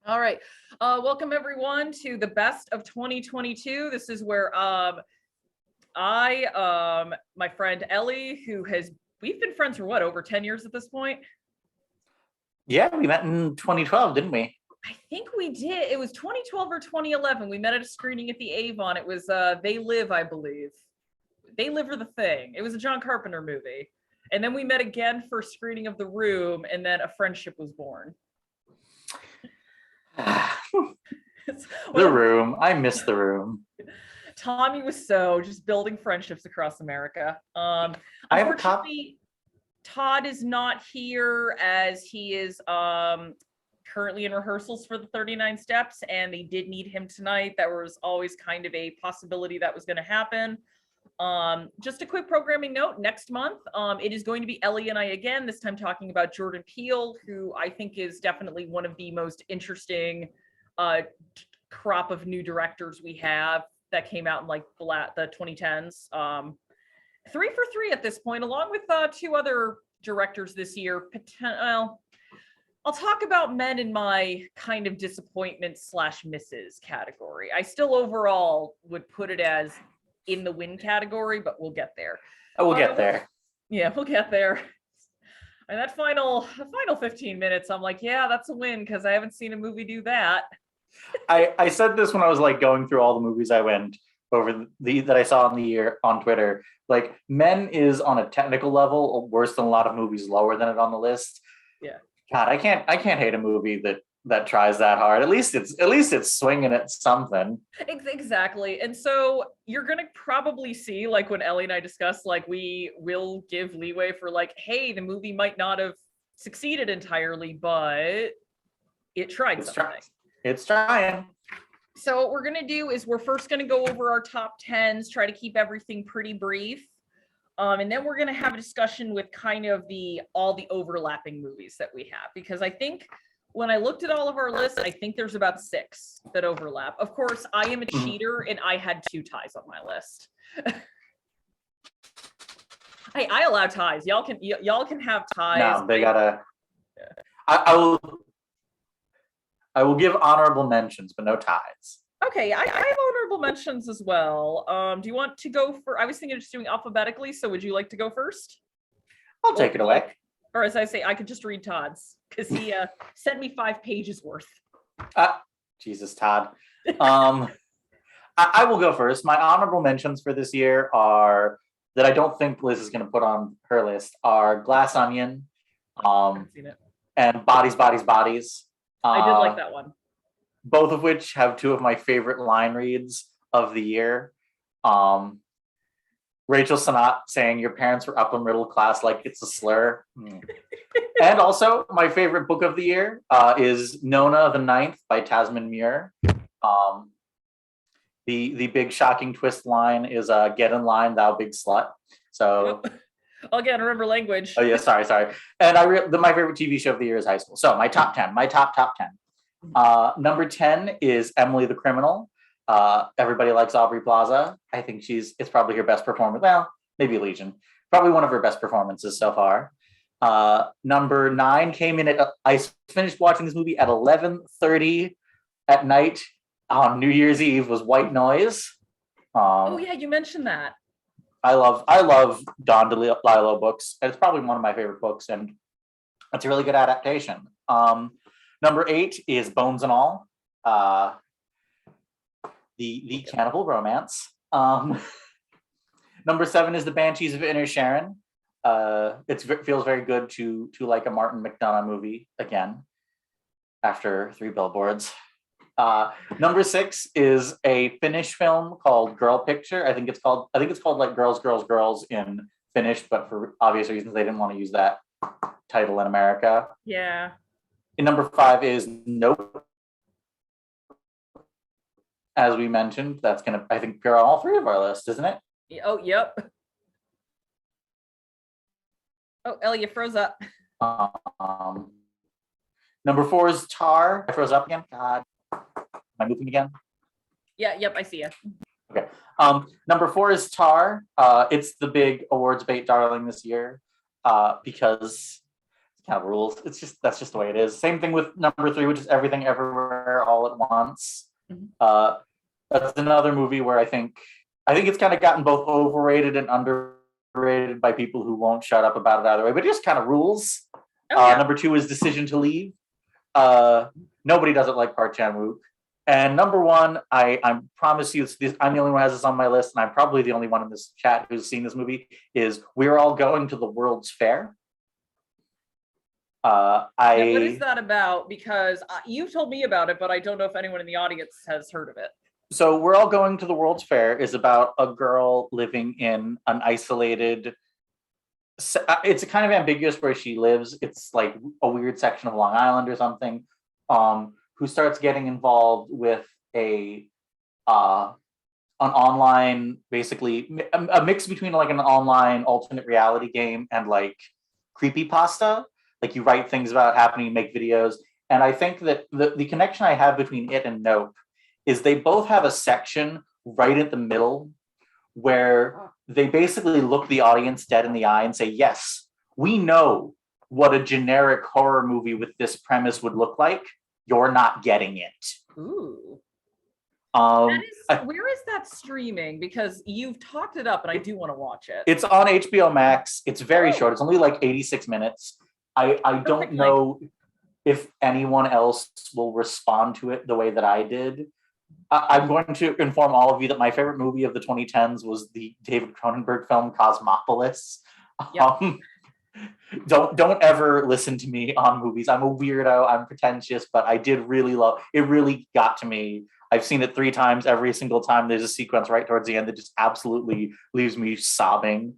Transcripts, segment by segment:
All right. Welcome everyone to the best of 2022. This is where my friend Ellie, we've been friends for what, over 10 years at this point? Yeah, we met in 2012, didn't we? I think we did. It was 2012 or 2011. We met at a screening at the Avon. It was They Live, I believe. They Live or The Thing. It was a John Carpenter movie. And then we met again for a screening of The Room, and then a friendship was born. The Room. I miss The Room. Tommy was just building friendships across America. Unfortunately, Todd is not here as he is currently in rehearsals for the 39 Steps, and they did need him tonight. That was always kind of a possibility that was going to happen. Just a quick programming note, next month, it is going to be Ellie and I again, this time talking about Jordan Peele, who I think is definitely one of the most interesting crop of new directors we have that came out in like the 2010s. 3 for 3 at this point, along with 2 other directors this year. Well, I'll talk about men in my kind of disappointment / misses category. I still overall would put it as in the win category, but we'll get there. We'll get there. Yeah, we'll get there. And that final 15 minutes, I'm like, yeah, that's a win because I haven't seen a movie do that. I said this when I was like going through all the movies I went over that I saw in the year on Twitter. Like, Men is on a technical level worse than a lot of movies lower than it on the list. Yeah. God, I can't hate a movie that tries that hard. At least it's swinging at something. Exactly. And so you're going to probably see, like when Ellie and I discussed, like we will give leeway for like, hey, the movie might not have succeeded entirely, but it tried something. It's trying. So what we're going to do is we're first going to go over our top 10s, try to keep everything pretty brief. And then we're going to have a discussion with kind of all the overlapping movies that we have, because I think when I looked at all of our lists, I think there's about 6 that overlap. Of course, I am a cheater and I had 2 ties on my list. Hey, I allow ties. Y'all can have ties. No, they gotta. Yeah. I will give honorable mentions, but no ties. Okay, I have honorable mentions as well. Do you want to go for? I was thinking of just doing alphabetically. So would you like to go first? I'll take it away. Or as I say, I could just read Todd's because he sent me 5 pages worth. Jesus, Todd. I will go first. My honorable mentions for this year are that I don't think Liz is going to put on her list are Glass Onion, Seen it. And Bodies, Bodies, Bodies. I did like that one. Both of which have 2 of my favorite line reads of the year. Rachel Sennott saying your parents were upper middle class like it's a slur. And also my favorite book of the year is Nona the Ninth by Tasman Muir. The big shocking twist line is get in line, thou big slut. So again, remember language. Oh yeah, sorry. And my favorite TV show of the year is High School. So my top 10. Number 10 is Emily the Criminal. Everybody likes Aubrey Plaza. I think it's probably her best performance. Well, maybe Legion. Probably one of her best performances so far. Number 9 came in I finished watching this movie at 11:30 at night on New Year's Eve, was White Noise. Oh yeah, you mentioned that. I love Don DeLillo books. It's probably one of my favorite books, and it's a really good adaptation. Number 8 is Bones and All, the cannibal romance. Number 7 is The Banshees of Inisherin. It feels very good to like a Martin McDonagh movie again after 3 Billboards. Number 6 is a Finnish film called Girl Picture. I think it's called like Girls, Girls, Girls in Finnish, but for obvious reasons they didn't want to use that title in America. Yeah. And number 5 is Nope. As we mentioned, that's gonna, I think, appear on all 3 of our lists, isn't it? Oh, yep. Oh, Ellie, you froze up. Number 4 is Tar. I froze up again. God. Am I moving again? Yeah, yep, I see you. Okay. Number 4 is Tar. It's the big awards bait darling this year because kind of rules. That's just the way it is. Same thing with number 3, which is Everything Everywhere All at Once. Mm-hmm. That's another movie where I think it's kind of gotten both overrated and underrated by people who won't shut up about it either way, but it just kind of rules. Number 2 is Decision to Leave. Nobody doesn't like Park Chan-wook. And number 1, I promise you, I'm the only one who has this on my list, and I'm probably the only one in this chat who's seen this movie, is We're All Going to the World's Fair. What is that about? Because you've told me about it, but I don't know if anyone in the audience has heard of it. So We're All Going to the World's Fair is about a girl living in an isolated, it's kind of ambiguous where she lives. It's like a weird section of Long Island or something, who starts getting involved with an online, basically a mix between like an online alternate reality game and like creepypasta. Like you write things about happening, make videos. And I think that the connection I have between it and Nope is they both have a section right at the middle where they basically look the audience dead in the eye and say, yes, we know what a generic horror movie with this premise would look like. You're not getting it. Ooh. Where is that streaming? Because you've talked it up and I do want to watch it. It's on HBO Max. It's very short. It's only like 86 minutes. I don't know if anyone else will respond to it the way that I did. I'm going to inform all of you that my favorite movie of the 2010s was the David Cronenberg film Cosmopolis. Yep. Don't ever listen to me on movies. I'm a weirdo. I'm pretentious, but I did really love it. Really got to me. I've seen it 3 times. Every single time there's a sequence right towards the end that just absolutely leaves me sobbing.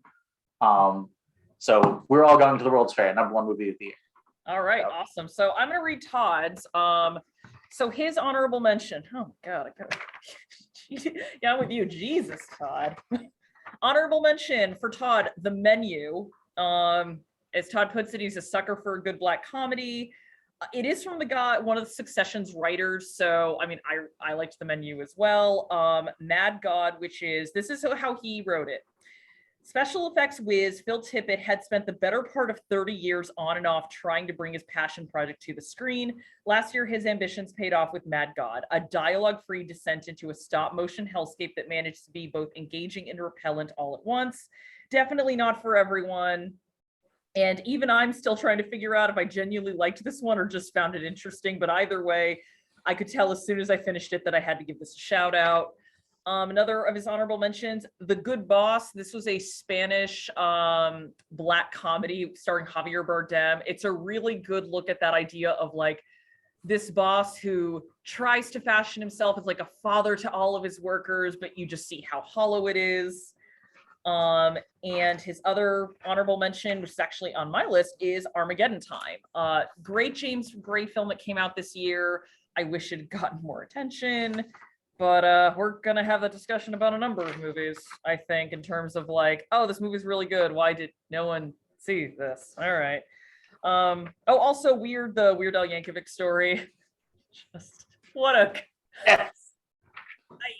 So We're All Going to the World's Fair, number 1 movie of the year. All right, awesome. So I'm going to read Todd's. So his honorable mention. Oh God, yeah, I'm with you. Jesus, Todd. Honorable mention for Todd, The Menu. As Todd puts it, he's a sucker for a good Black comedy. It is from the guy, one of the Succession's writers. So, I mean, I liked The Menu as well. Mad God, this is how he wrote it. Special effects whiz Phil Tippett had spent the better part of 30 years on and off trying to bring his passion project to the screen. Last year, his ambitions paid off with Mad God, a dialogue-free descent into a stop-motion hellscape that managed to be both engaging and repellent all at once. Definitely not for everyone. And even I'm still trying to figure out if I genuinely liked this one or just found it interesting. But either way, I could tell as soon as I finished it that I had to give this a shout out. Another of his honorable mentions, The Good Boss. This was a Spanish Black comedy starring Javier Bardem. It's a really good look at that idea of like this boss who tries to fashion himself as like a father to all of his workers, but you just see how hollow it is. And his other honorable mention, which is actually on my list, is Armageddon Time. Great James Gray film that came out this year. I wish it had gotten more attention. But we're going to have that discussion about a number of movies, I think, in terms of like, oh, this movie's really good. Why did no one see this? All right. Also the Weird Al Yankovic story. Just what a...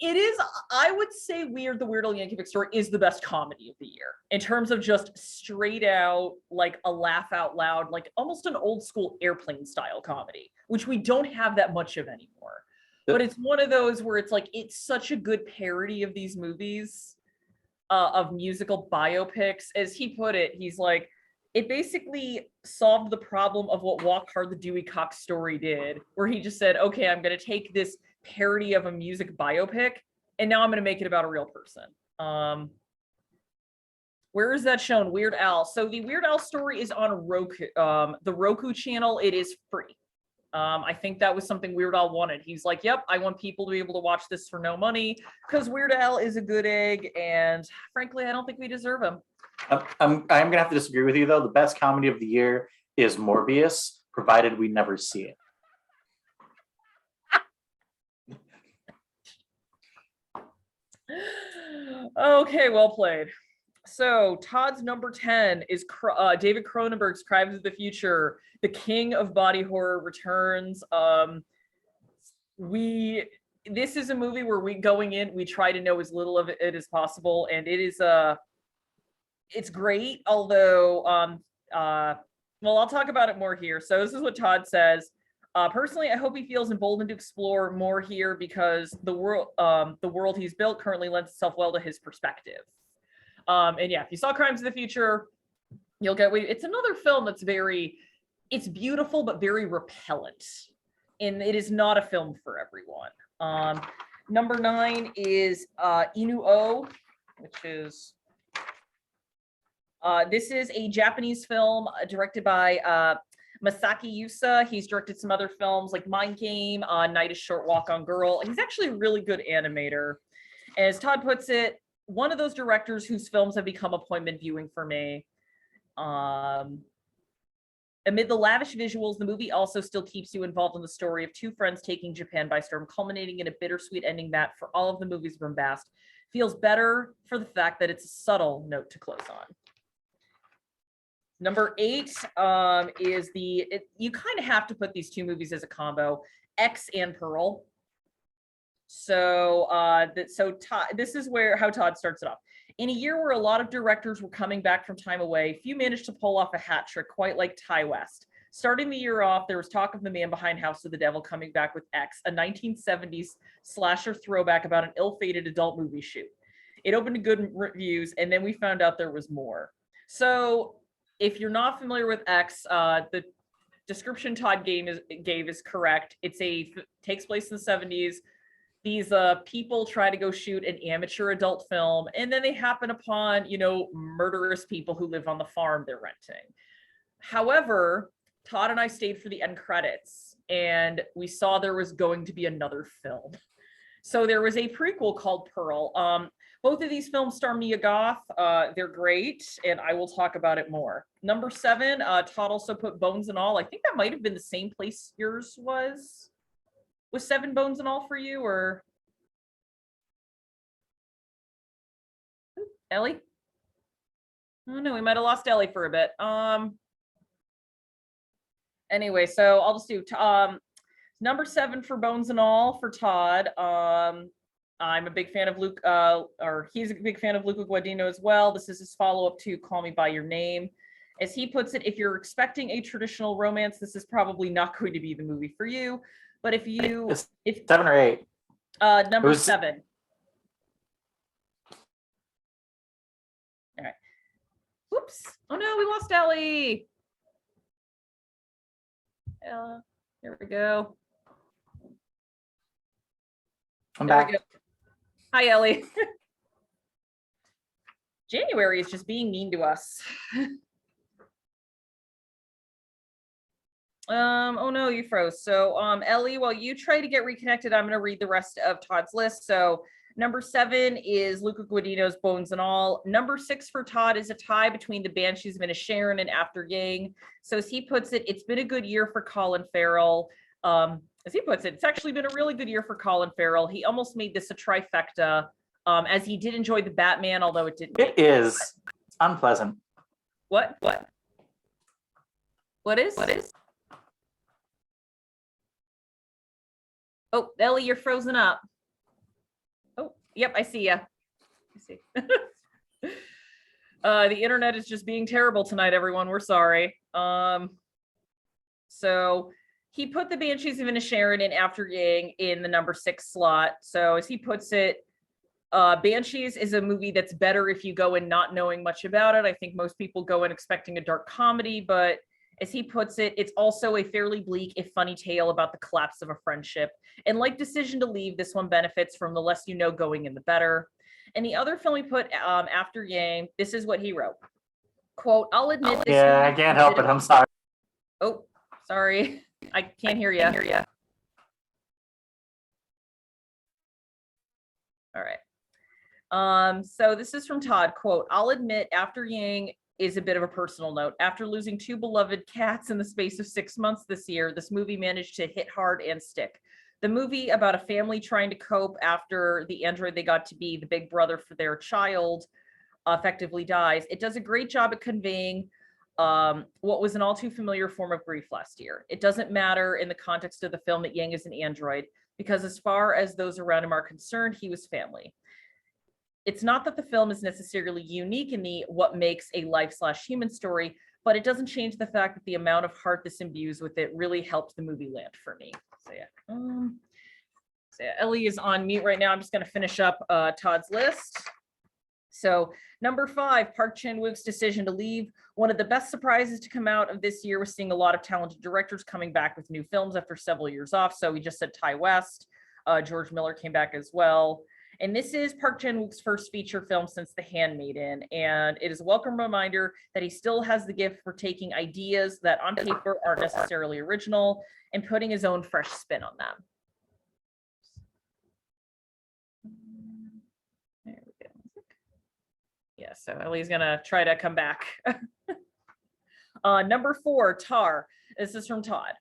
It is, I would say the Weird Al Yankovic story is the best comedy of the year in terms of just straight out, like a laugh out loud, like almost an old school Airplane style comedy, which we don't have that much of anymore. But it's one of those where it's like, it's such a good parody of these movies, of musical biopics. As he put it, he's like, it basically solved the problem of what Walk Hard, the Dewey Cox story did, where he just said, okay, I'm going to take this parody of a music biopic, and now I'm going to make it about a real person. Where is that shown? Weird Al. So the Weird Al story is on Roku, the Roku channel. It is free. I think that was something Weird Al wanted. He's like, yep, I want people to be able to watch this for no money because Weird Al is a good egg. And frankly, I don't think we deserve him. I'm going to have to disagree with you, though. The best comedy of the year is Morbius, provided we never see it. Okay, well played. So Todd's number 10 is David Cronenberg's Crimes of the Future. The king of body horror returns. This is a movie where we try to know as little of it as possible, and it is it's great. Although Well, I'll talk about it more here. So this is what Todd says. Personally, I hope he feels emboldened to explore more here because the world he's built currently lends itself well to his perspective. And yeah, if you saw Crimes of the Future, you'll get. It's another film that's it's beautiful but very repellent, and it is not a film for everyone. Number 9 is Inu-Oh, which is. This is a Japanese film directed by Masaki Yusa. He's directed some other films like Mind Game, Night is Short, Walk on Girl. He's actually a really good animator. As Todd puts it, one of those directors whose films have become appointment viewing for me. Amid the lavish visuals, the movie also still keeps you involved in the story of two friends taking Japan by storm, culminating in a bittersweet ending that, for all of the movie's bombast, feels better for the fact that it's a subtle note to close on. Number 8 is you kind of have to put these two movies as a combo, X and Pearl. So this is how Todd starts it off. In a year where a lot of directors were coming back from time away, few managed to pull off a hat trick quite like Ty West. Starting the year off, there was talk of The Man Behind House of the Devil coming back with X, a 1970s slasher throwback about an ill-fated adult movie shoot. It opened to good reviews, and then we found out there was more. So if you're not familiar with X, the description Todd gave is correct. Takes place in the 70s. These people try to go shoot an amateur adult film, and then they happen upon, murderous people who live on the farm they're renting. However, Todd and I stayed for the end credits, and we saw there was going to be another film. So there was a prequel called Pearl. Both of these films star Mia Goth. They're great, and I will talk about it more. Number 7, Todd also put Bones and All. I think that might have been the same place yours was. Was 7 Bones and All for you, or Ellie? Oh no, we might have lost Ellie for a bit. Anyway, so I'll just do number 7 for Bones and All for Todd. I'm a big fan of Luke, or he's a big fan of Luca Guadagnino as well. This is his follow-up to Call Me by Your Name. As he puts it, if you're expecting a traditional romance, this is probably not going to be the movie for you. But if 7 or 8, number 7. All right. Whoops! Oh no, we lost Ellie. There we go. I'm back. Hi, Ellie. January is just being mean to us. Oh no, you froze. So Ellie, while you try to get reconnected, I'm going to read the rest of Todd's list. So number 7 is Luca Guadagnino's Bones and All. Number 6 for Todd is a tie between The Banshees of Inisherin and After Yang. So as he puts it, it's been a good year for Colin Farrell. As he puts it, it's actually been a really good year for Colin Farrell. He almost made this a trifecta, as he did enjoy The Batman, although it didn't. It is unpleasant. What is? Oh, Ellie, you're frozen up. Oh, yep, I see ya. I see. The internet is just being terrible tonight, everyone. We're sorry. So he put The Banshees of Inisherin and After Yang in the number 6 slot. So as he puts it, Banshees is a movie that's better if you go in not knowing much about it. I think most people go in expecting a dark comedy, but as he puts it, it's also a fairly bleak, if funny, tale about the collapse of a friendship. And like Decision to Leave, this one benefits from the less you know going in, the better. And the other film he put, After Yang, this is what he wrote. Quote, I'll admit this. Yeah, I can't help it. I'm sorry. Oh, sorry. I can't hear you. All right. So this is from Todd. Quote, I'll admit After Yang is a bit of a personal note. After losing 2 beloved cats in the space of 6 months this year, this movie managed to hit hard and stick. The movie about a family trying to cope after the android they got to be the big brother for their child effectively dies. It does a great job at conveying what was an all too familiar form of grief last year. It doesn't matter in the context of the film that Yang is an android, because as far as those around him are concerned, he was family. It's not that the film is necessarily unique in the what makes a life/human story, but it doesn't change the fact that the amount of heart this imbues with it really helped the movie land for me. So yeah, Ellie is on mute right now. I'm just going to finish up Todd's list. So number 5, Park Chan-wook's decision to leave. One of the best surprises to come out of this year was seeing a lot of talented directors coming back with new films after several years off. So we just said Ty West, George Miller came back as well. And this is Park Chan-wook's first feature film since The Handmaiden. And it is a welcome reminder that he still has the gift for taking ideas that on paper aren't necessarily original and putting his own fresh spin on them. There we go. Yeah, so Ellie's gonna try to come back. Number 4, Tar. This is from Todd.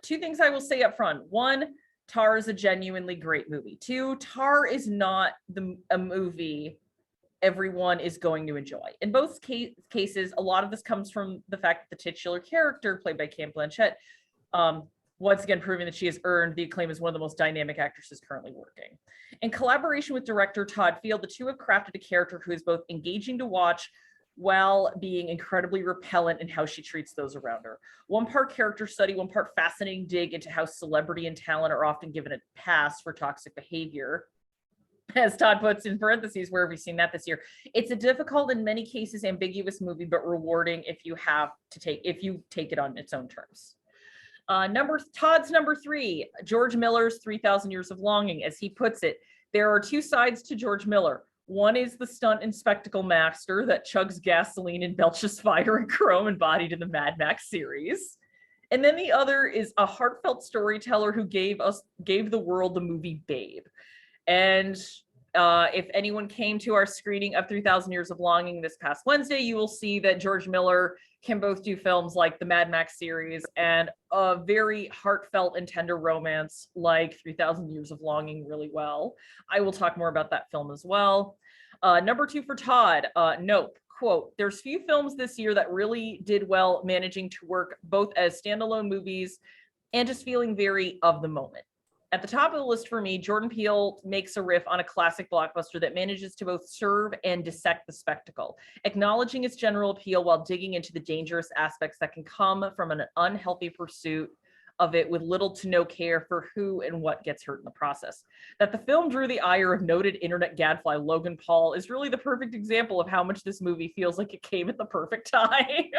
2 things I will say up front. 1, Tar is a genuinely great movie. 2, Tar is not a movie everyone is going to enjoy. In both cases, a lot of this comes from the fact that the titular character, played by Cate Blanchett, once again proving that she has earned the acclaim as one of the most dynamic actresses currently working. In collaboration with director Todd Field, the two have crafted a character who is both engaging to watch while being incredibly repellent in how she treats those around her. One part character study, one part fascinating dig into how celebrity and talent are often given a pass for toxic behavior. As Todd puts in parentheses, where have we seen that this year? It's a difficult, in many cases, ambiguous movie, but rewarding if you take it on its own terms. Todd's number 3, George Miller's 3,000 Years of Longing. As he puts it, there are 2 sides to George Miller. One is the stunt and spectacle master that chugs gasoline and belches fire and chrome embodied in the Mad Max series. And then the other is a heartfelt storyteller who gave the world the movie Babe. And if anyone came to our screening of 3,000 Years of Longing this past Wednesday, you will see that George Miller can both do films like the Mad Max series and a very heartfelt and tender romance like 3,000 Years of Longing really well. I will talk more about that film as well. Number 2 for Todd, Nope. Quote, there's few films this year that really did well managing to work both as standalone movies and just feeling very of the moment. At the top of the list for me, Jordan Peele makes a riff on a classic blockbuster that manages to both serve and dissect the spectacle, acknowledging its general appeal while digging into the dangerous aspects that can come from an unhealthy pursuit of it with little to no care for who and what gets hurt in the process. That the film drew the ire of noted internet gadfly Logan Paul is really the perfect example of how much this movie feels like it came at the perfect time.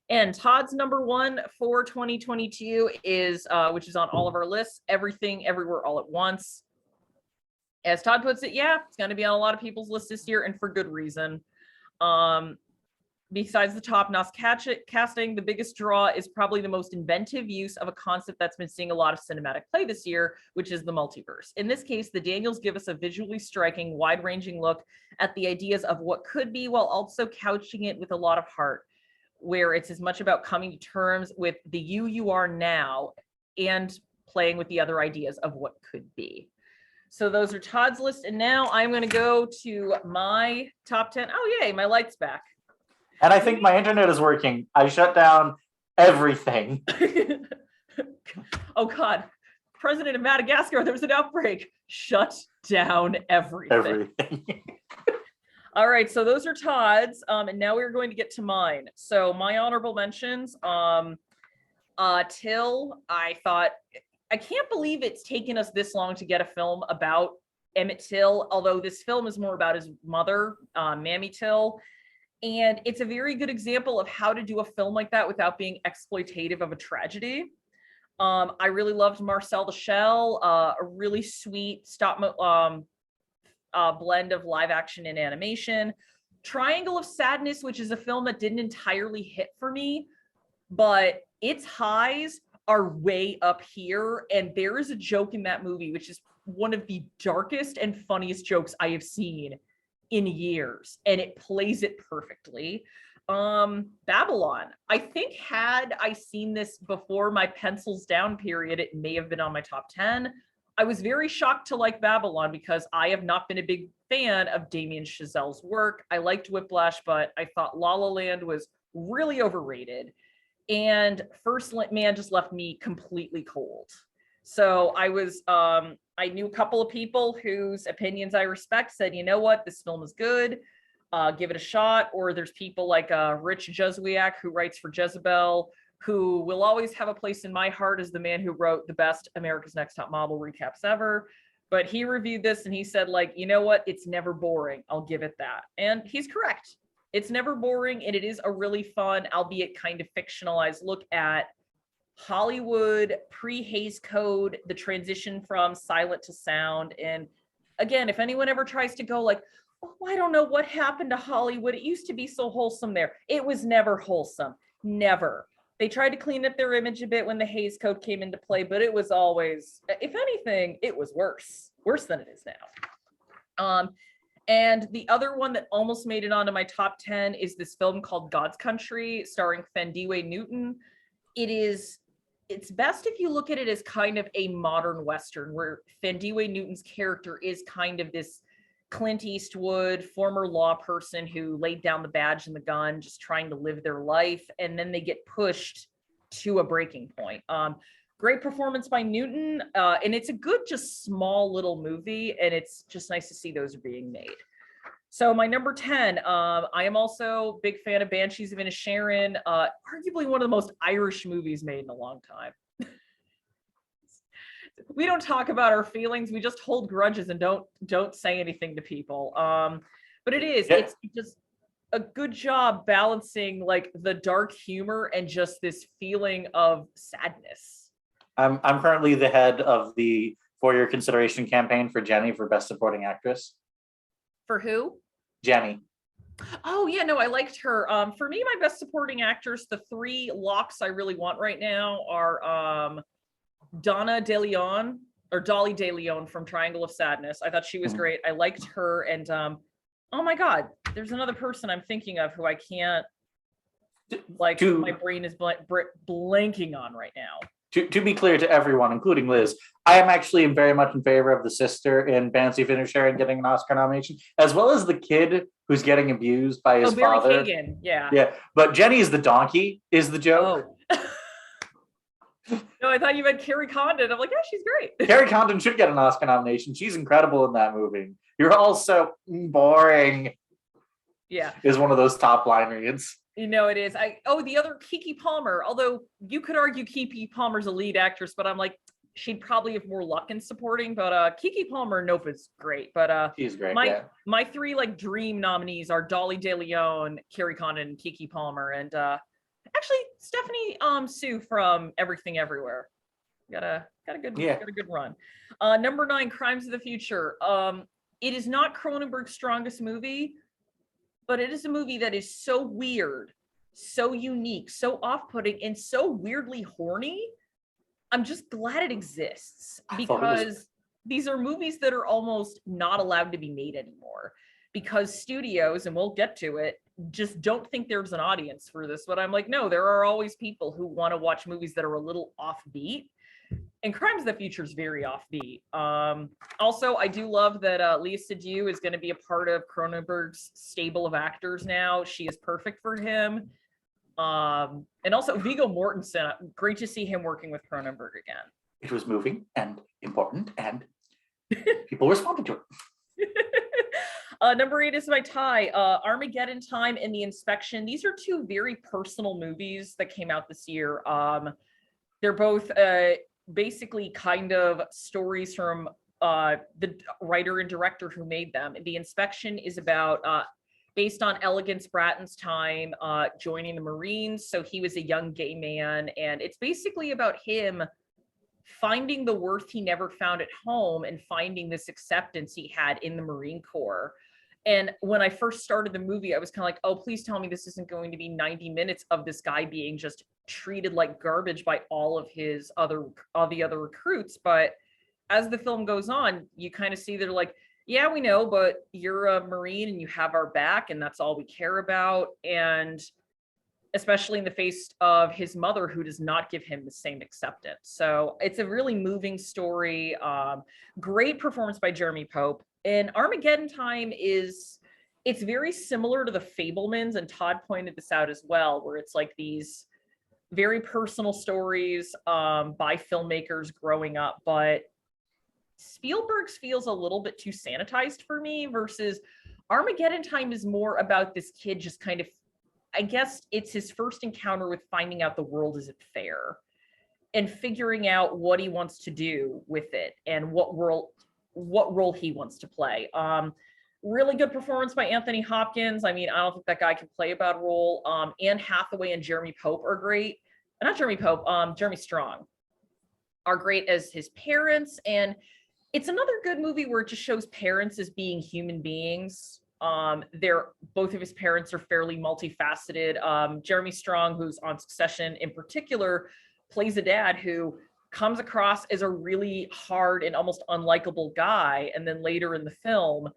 And Todd's number 1 for 2022 is, which is on all of our lists, Everything, Everywhere, All at Once. As Todd puts it, yeah, it's going to be on a lot of people's lists this year, and for good reason. Besides the top-notch casting, the biggest draw is probably the most inventive use of a concept that's been seeing a lot of cinematic play this year, which is the multiverse. In this case, the Daniels give us a visually striking, wide-ranging look at the ideas of what could be, while also couching it with a lot of heart, where it's as much about coming to terms with the you are now and playing with the other ideas of what could be. So those are Todd's list. And now I'm going to go to my top 10. Oh, yay, my light's back. And I think my internet is working. I shut down everything. Oh, God. President of Madagascar, there was an outbreak. Shut down everything. All right, so those are Todd's, and now we're going to get to mine. So my honorable mentions, Till, I thought, I can't believe it's taken us this long to get a film about Emmett Till, although this film is more about his mother, Mammy Till, and it's a very good example of how to do a film like that without being exploitative of a tragedy. I really loved Marcel the Shell, a really sweet blend of live action and animation. Triangle of Sadness, which is a film that didn't entirely hit for me, but its highs are way up here. And there is a joke in that movie, which is one of the darkest and funniest jokes I have seen in years. And it plays it perfectly. Babylon. I think had I seen this before my pencils down period, it may have been on my top 10. I was very shocked to like Babylon because I have not been a big fan of Damien Chazelle's work. I liked Whiplash, but I thought La La Land was really overrated. And First Man just left me completely cold. So I knew a couple of people whose opinions I respect said, you know what, this film is good. give it a shot. Or there's people like Rich Jezwiak, who writes for Jezebel, who will always have a place in my heart as the man who wrote the best America's Next Top Model recaps ever. But he reviewed this and he said, like, you know what? It's never boring. I'll give it that. And he's correct. It's never boring. And it is a really fun, albeit kind of fictionalized look at Hollywood pre-Hays Code, the transition from silent to sound. And again, if anyone ever tries to go like, oh, I don't know what happened to Hollywood, it used to be so wholesome there. It was never wholesome. Never. They tried to clean up their image a bit when the Hays Code came into play, but it was always, if anything, it was worse than it is now. And the other one that almost made it onto my top 10 is this film called God's Country, starring Thandiwe Newton. It's best if you look at it as kind of a modern Western, where Thandiwe Newton's character is kind of this Clint Eastwood, former law person who laid down the badge and the gun, just trying to live their life. And then they get pushed to a breaking point. Great performance by Newton. And it's a good, just small little movie. And it's just nice to see those are being made. So my number 10, I am also a big fan of Banshees of Inisherin, arguably one of the most Irish movies made in a long time. We don't talk about our feelings. We just hold grudges and don't say anything to people. But it's just a good job balancing like the dark humor and just this feeling of sadness. I'm currently the head of the for-year consideration campaign for Jenny for Best Supporting Actress. For who? Jenny. Oh yeah, no, I liked her. For me, my Best Supporting Actress, the 3 locks I really want right now are Donna De Leon or Dolly De Leon from Triangle of Sadness. I thought she was great. I liked her. And oh my God, there's another person I'm thinking of who I can't, like, my brain is blanking on right now. To be clear to everyone, including Liz, I am actually very much in favor of the sister in Banshees of Inisherin getting an Oscar nomination, as well as the kid who's getting abused by his father. Barry Kagan, yeah. Yeah, but Jenny is the donkey, is the joke. Oh. No, I thought you meant Carrie Condon. I'm like, yeah, she's great. Carrie Condon should get an Oscar nomination. She's incredible in that movie. You're all so boring. Yeah. Is one of those top line reads. You know, it is. The other Keke Palmer, although you could argue Keke Palmer's a lead actress, but I'm like, she'd probably have more luck in supporting. But Keke Palmer, nope, is great. But she's great. My 3 like dream nominees are Dolly De Leon, Carrie Condon, and Keke Palmer, and actually Stephanie Sue from Everything Everywhere. Got a good run. Number 9, Crimes of the Future. It is not Cronenberg's strongest movie, but it is a movie that is so weird, so unique, so off-putting, and so weirdly horny. I'm just glad it exists, because these are movies that are almost not allowed to be made anymore, because studios, and we'll get to it, just don't think there's an audience for this. But I'm like, no, there are always people who want to watch movies that are a little offbeat. And Crimes of the Future is very offbeat. Also, I do love that Lea Seydoux is going to be a part of Cronenberg's stable of actors now. She is perfect for him. And also Viggo Mortensen, great to see him working with Cronenberg again. It was moving and important, and people responded to it. Number 8 is my tie. Armageddon Time and The Inspection. These are 2 very personal movies that came out this year. They're both basically kind of stories from the writer and director who made them. The Inspection is about based on Elegance Bratton's time joining the Marines. So he was a young gay man, and it's basically about him finding the worth he never found at home and finding this acceptance he had in the Marine Corps. And when I first started the movie, I was kind of like, oh, please tell me this isn't going to be 90 minutes of this guy being just treated like garbage by all of the other recruits. But as the film goes on, you kind of see they're like, yeah, we know, but you're a Marine and you have our back, and that's all we care about. And especially in the face of his mother, who does not give him the same acceptance. So it's a really moving story. Great performance by Jeremy Pope. And Armageddon Time it's very similar to The Fabelmans, and Todd pointed this out as well, where it's like these very personal stories by filmmakers growing up. But Spielberg's feels a little bit too sanitized for me, versus Armageddon Time is more about this kid just kind of, I guess it's his first encounter with finding out the world isn't fair and figuring out what he wants to do with it and what role he wants to play. Really good performance by Anthony Hopkins. I mean, I don't think that guy can play a bad role. Anne Hathaway and Jeremy Pope are great. Not Jeremy Pope, Jeremy Strong are great as his parents. And it's another good movie where it just shows parents as being human beings. Both of his parents are fairly multifaceted. Jeremy Strong, who's on Succession in particular, plays a dad who comes across as a really hard and almost unlikable guy. And then later in the film,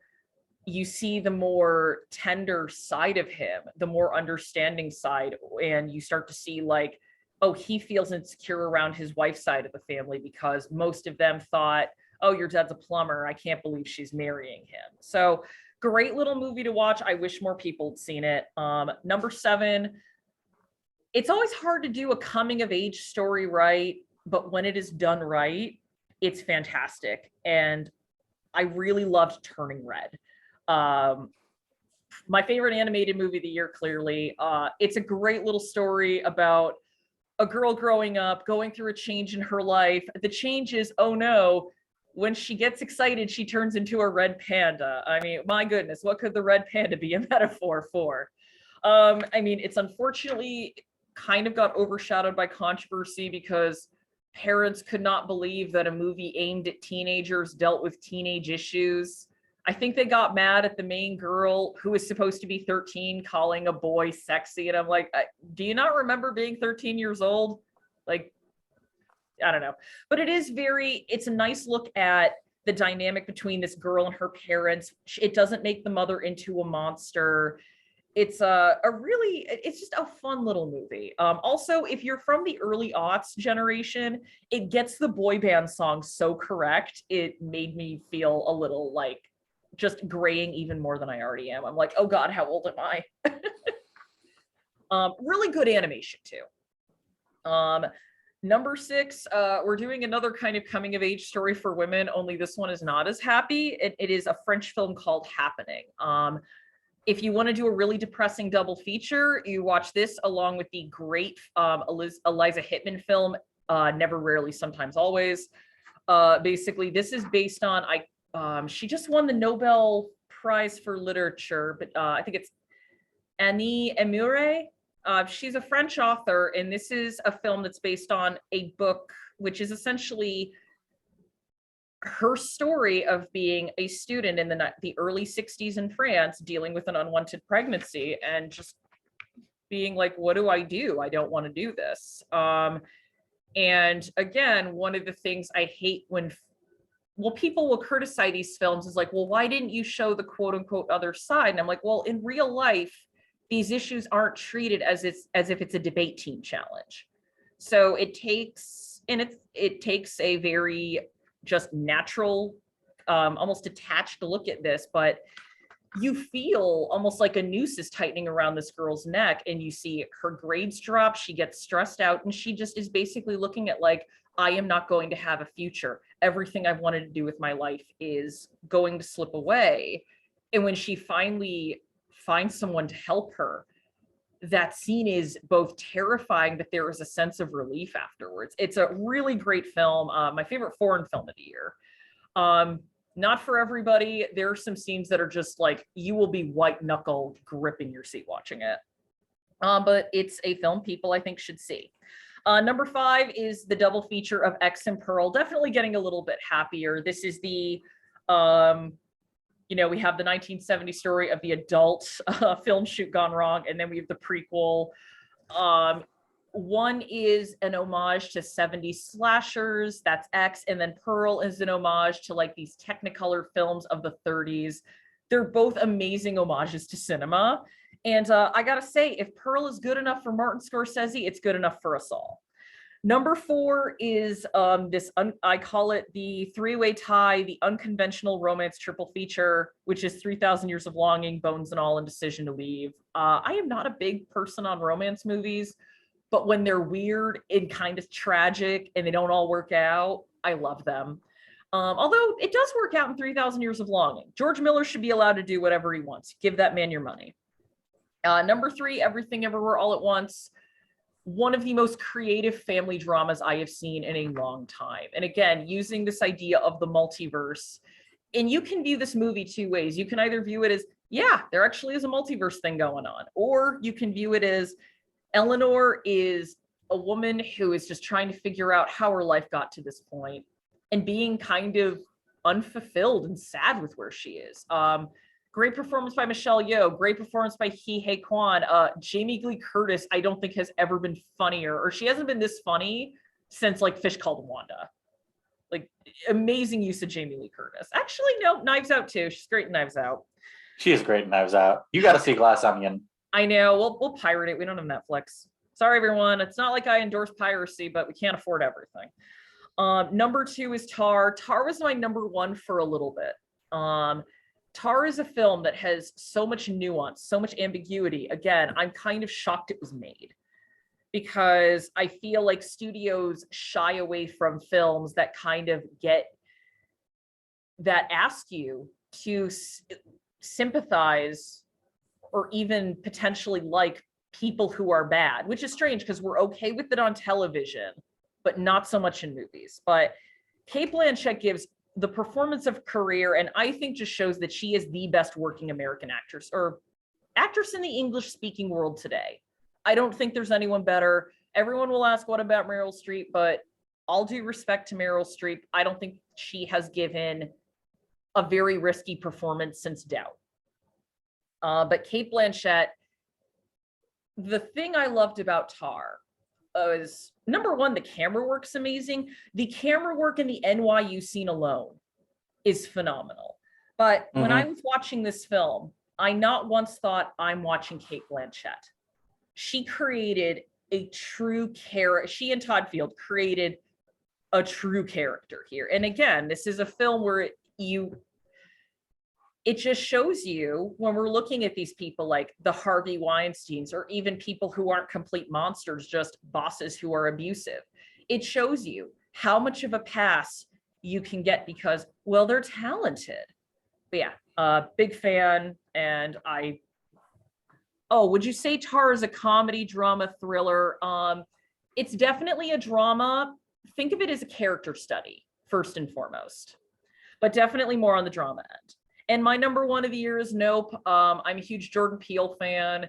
you see the more tender side of him, the more understanding side. And you start to see like, oh, he feels insecure around his wife's side of the family because most of them thought, oh, your dad's a plumber. I can't believe she's marrying him. So great little movie to watch. I wish more people had seen it. Number 7, it's always hard to do a coming of age story right, but when it is done right, it's fantastic. And I really loved Turning Red. My favorite animated movie of the year, clearly. It's a great little story about a girl growing up, going through a change in her life. The change is, oh no, when she gets excited, she turns into a red panda. I mean, my goodness, what could the red panda be a metaphor for? I mean, it's unfortunately kind of got overshadowed by controversy because parents could not believe that a movie aimed at teenagers dealt with teenage issues. I think they got mad at the main girl who was supposed to be 13 calling a boy sexy. And I'm like, do you not remember being 13 years old? Like, I don't know. But it's a nice look at the dynamic between this girl and her parents. It doesn't make the mother into a monster. It's it's just a fun little movie. Also, if you're from the early aughts generation, it gets the boy band song so correct. It made me feel a little like just graying even more than I already am. I'm like, oh God, how old am I? Really good animation too. Number 6, we're doing another kind of coming of age story for women, only this one is not as happy. It is a French film called Happening. If you want to do a really depressing double feature, you watch this along with the great Eliza Hittman film, Never, Rarely, Sometimes, Always. Basically, this is based on, she just won the Nobel Prize for Literature, but I think it's Annie Ernaux. She's a French author, and this is a film that's based on a book, which is essentially her story of being a student in the early 60s in France, dealing with an unwanted pregnancy and just being like, what do? I don't want to do this. And again, one of the things I hate when people will criticize these films is like, well, why didn't you show the quote unquote other side? And I'm like, well, in real life, these issues aren't treated as if it's a debate team challenge. So it takes a very just natural, almost detached look at this, but you feel almost like a noose is tightening around this girl's neck, and you see her grades drop, she gets stressed out, and she just is basically looking at like, I am not going to have a future. Everything I've wanted to do with my life is going to slip away. And when she finally finds someone to help her, that scene is both terrifying, but there is a sense of relief afterwards. It's a really great film. My favorite foreign film of the year. Not for everybody. There are some scenes that are just like, you will be white knuckle gripping your seat watching it. But it's a film people I think should see. Number 5 is the double feature of X and Pearl. Definitely getting a little bit happier. This is the, we have the 1970 story of the adult film shoot gone wrong, and then we have the prequel. One is an homage to 70s slashers, that's X, and then Pearl is an homage to like these Technicolor films of the 30s. They're both amazing homages to cinema. And I gotta say, if Pearl is good enough for Martin Scorsese, it's good enough for us all. Number 4 is I call it the three-way tie, the unconventional romance triple feature, which is 3,000 Years of Longing, Bones and All, and Decision to Leave. I am not a big person on romance movies, but when they're weird and kind of tragic and they don't all work out, I love them. Although it does work out in 3,000 Years of Longing. George Miller should be allowed to do whatever he wants. Give that man your money. Number 3, Everything Everywhere All at Once. One of the most creative family dramas I have seen in a long time. And again, using this idea of the multiverse. And you can view this movie 2 ways. You can either view it as, yeah, there actually is a multiverse thing going on. Or you can view it as Eleanor is a woman who is just trying to figure out how her life got to this point and being kind of unfulfilled and sad with where she is. Great performance by Michelle Yeoh. Great performance by Hee Hae Kwan. Jamie Lee Curtis, I don't think has ever been funnier, or she hasn't been this funny since like Fish Called Wanda. Like amazing use of Jamie Lee Curtis. Actually, no, Knives Out too. She's great in Knives Out. She is great in Knives Out. You got to see Glass Onion. I know. We'll pirate it. We don't have Netflix. Sorry, everyone. It's not like I endorse piracy, but we can't afford everything. Number 2 is Tar. Tar was my number 1 for a little bit. Tar is a film that has so much nuance, so much ambiguity. Again, I'm kind of shocked it was made because I feel like studios shy away from films that kind of ask you to sympathize or even potentially like people who are bad, which is strange because we're okay with it on television, but not so much in movies. But Cate Blanchett gives the performance of career, and I think just shows that she is the best working American actress or actress in the English speaking world today. I don't think there's anyone better. Everyone will ask, what about Meryl Streep? But all due respect to Meryl Streep, I don't think she has given a very risky performance since Doubt. But Cate Blanchett, the thing I loved about Tar is, number 1, the camera work's amazing. The camera work in the NYU scene alone is phenomenal. But when I was watching this film, I not once thought I'm watching Cate Blanchett. She created a true character. She and Todd Field created a true character here. And again, this is a film where it just shows you when we're looking at these people like the Harvey Weinsteins, or even people who aren't complete monsters, just bosses who are abusive. It shows you how much of a pass you can get because, well, they're talented. But yeah, big fan. And would you say Tar is a comedy, drama, thriller? It's definitely a drama. Think of it as a character study, first and foremost, but definitely more on the drama end. And my number 1 of the year is Nope. I'm a huge Jordan Peele fan,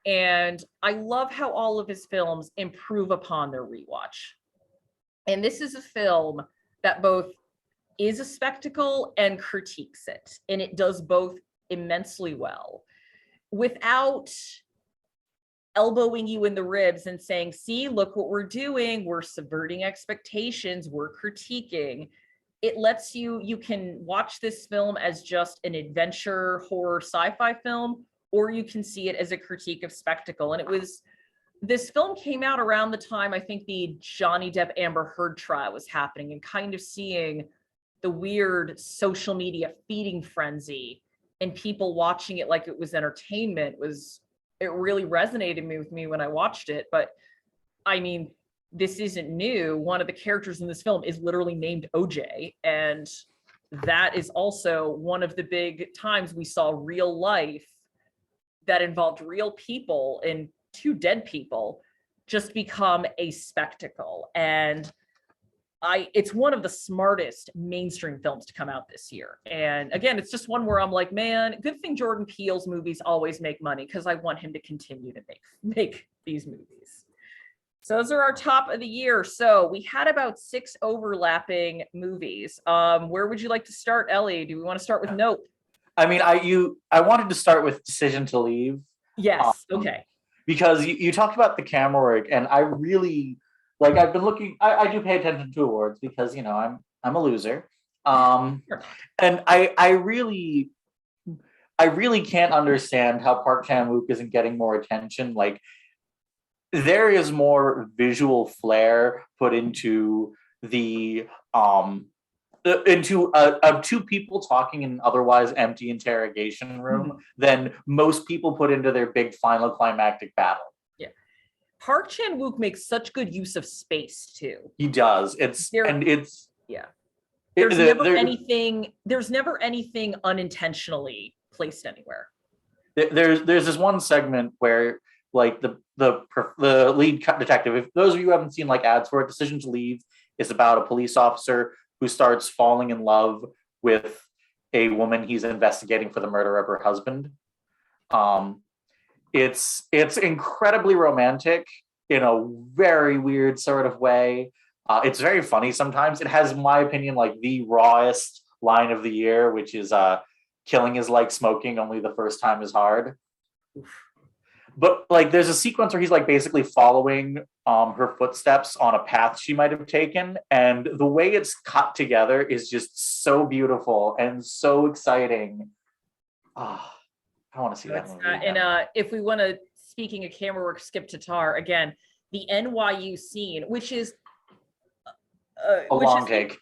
and I love how all of his films improve upon their rewatch. And this is a film that both is a spectacle and critiques it, and it does both immensely well without elbowing you in the ribs and saying, see, look what we're doing. We're subverting expectations. We're critiquing. It lets you can watch this film as just an adventure, horror, sci-fi film, or you can see it as a critique of spectacle. And this film came out around the time, I think, the Johnny Depp Amber Heard trial was happening, and kind of seeing the weird social media feeding frenzy and people watching it like it was entertainment it really resonated with me when I watched it. But I mean, this isn't new. One of the characters in this film is literally named OJ. And that is also one of the big times we saw real life that involved real people and 2 dead people just become a spectacle. And it's one of the smartest mainstream films to come out this year. And again, it's just one where I'm like, man, good thing Jordan Peele's movies always make money, because I want him to continue to make these movies. So those are our top of the year. So we had about 6 overlapping movies. Where would you like to start, Ellie? Do we want to start with Nope? I mean, I wanted to start with Decision to Leave. Yes. Okay. Because you talked about the camera work, and I really I've been looking. I do pay attention to awards because I'm a loser. And I really can't understand how Park Chan-wook isn't getting more attention. Like, there is more visual flair put into the into 2 people talking in an otherwise empty interrogation room than most people put into their big final climactic battle. Yeah, Park Chan-wook makes such good use of space too. He does. It's There's never anything unintentionally placed anywhere. There's this one segment where like the lead detective, if those of you who haven't seen like ads for it, Decision to Leave is about a police officer who starts falling in love with a woman he's investigating for the murder of her husband. It's incredibly romantic in a very weird sort of way. It's very funny sometimes. It has, in my opinion, like the rawest line of the year, which is killing is like smoking, only the first time is hard. But like there's a sequence where he's like basically following her footsteps on a path she might have taken, and the way it's cut together is just so beautiful and so exciting. I want to see that movie. And if we want to, speaking of camera work, skip to Tar again, the NYU scene, which is a long take,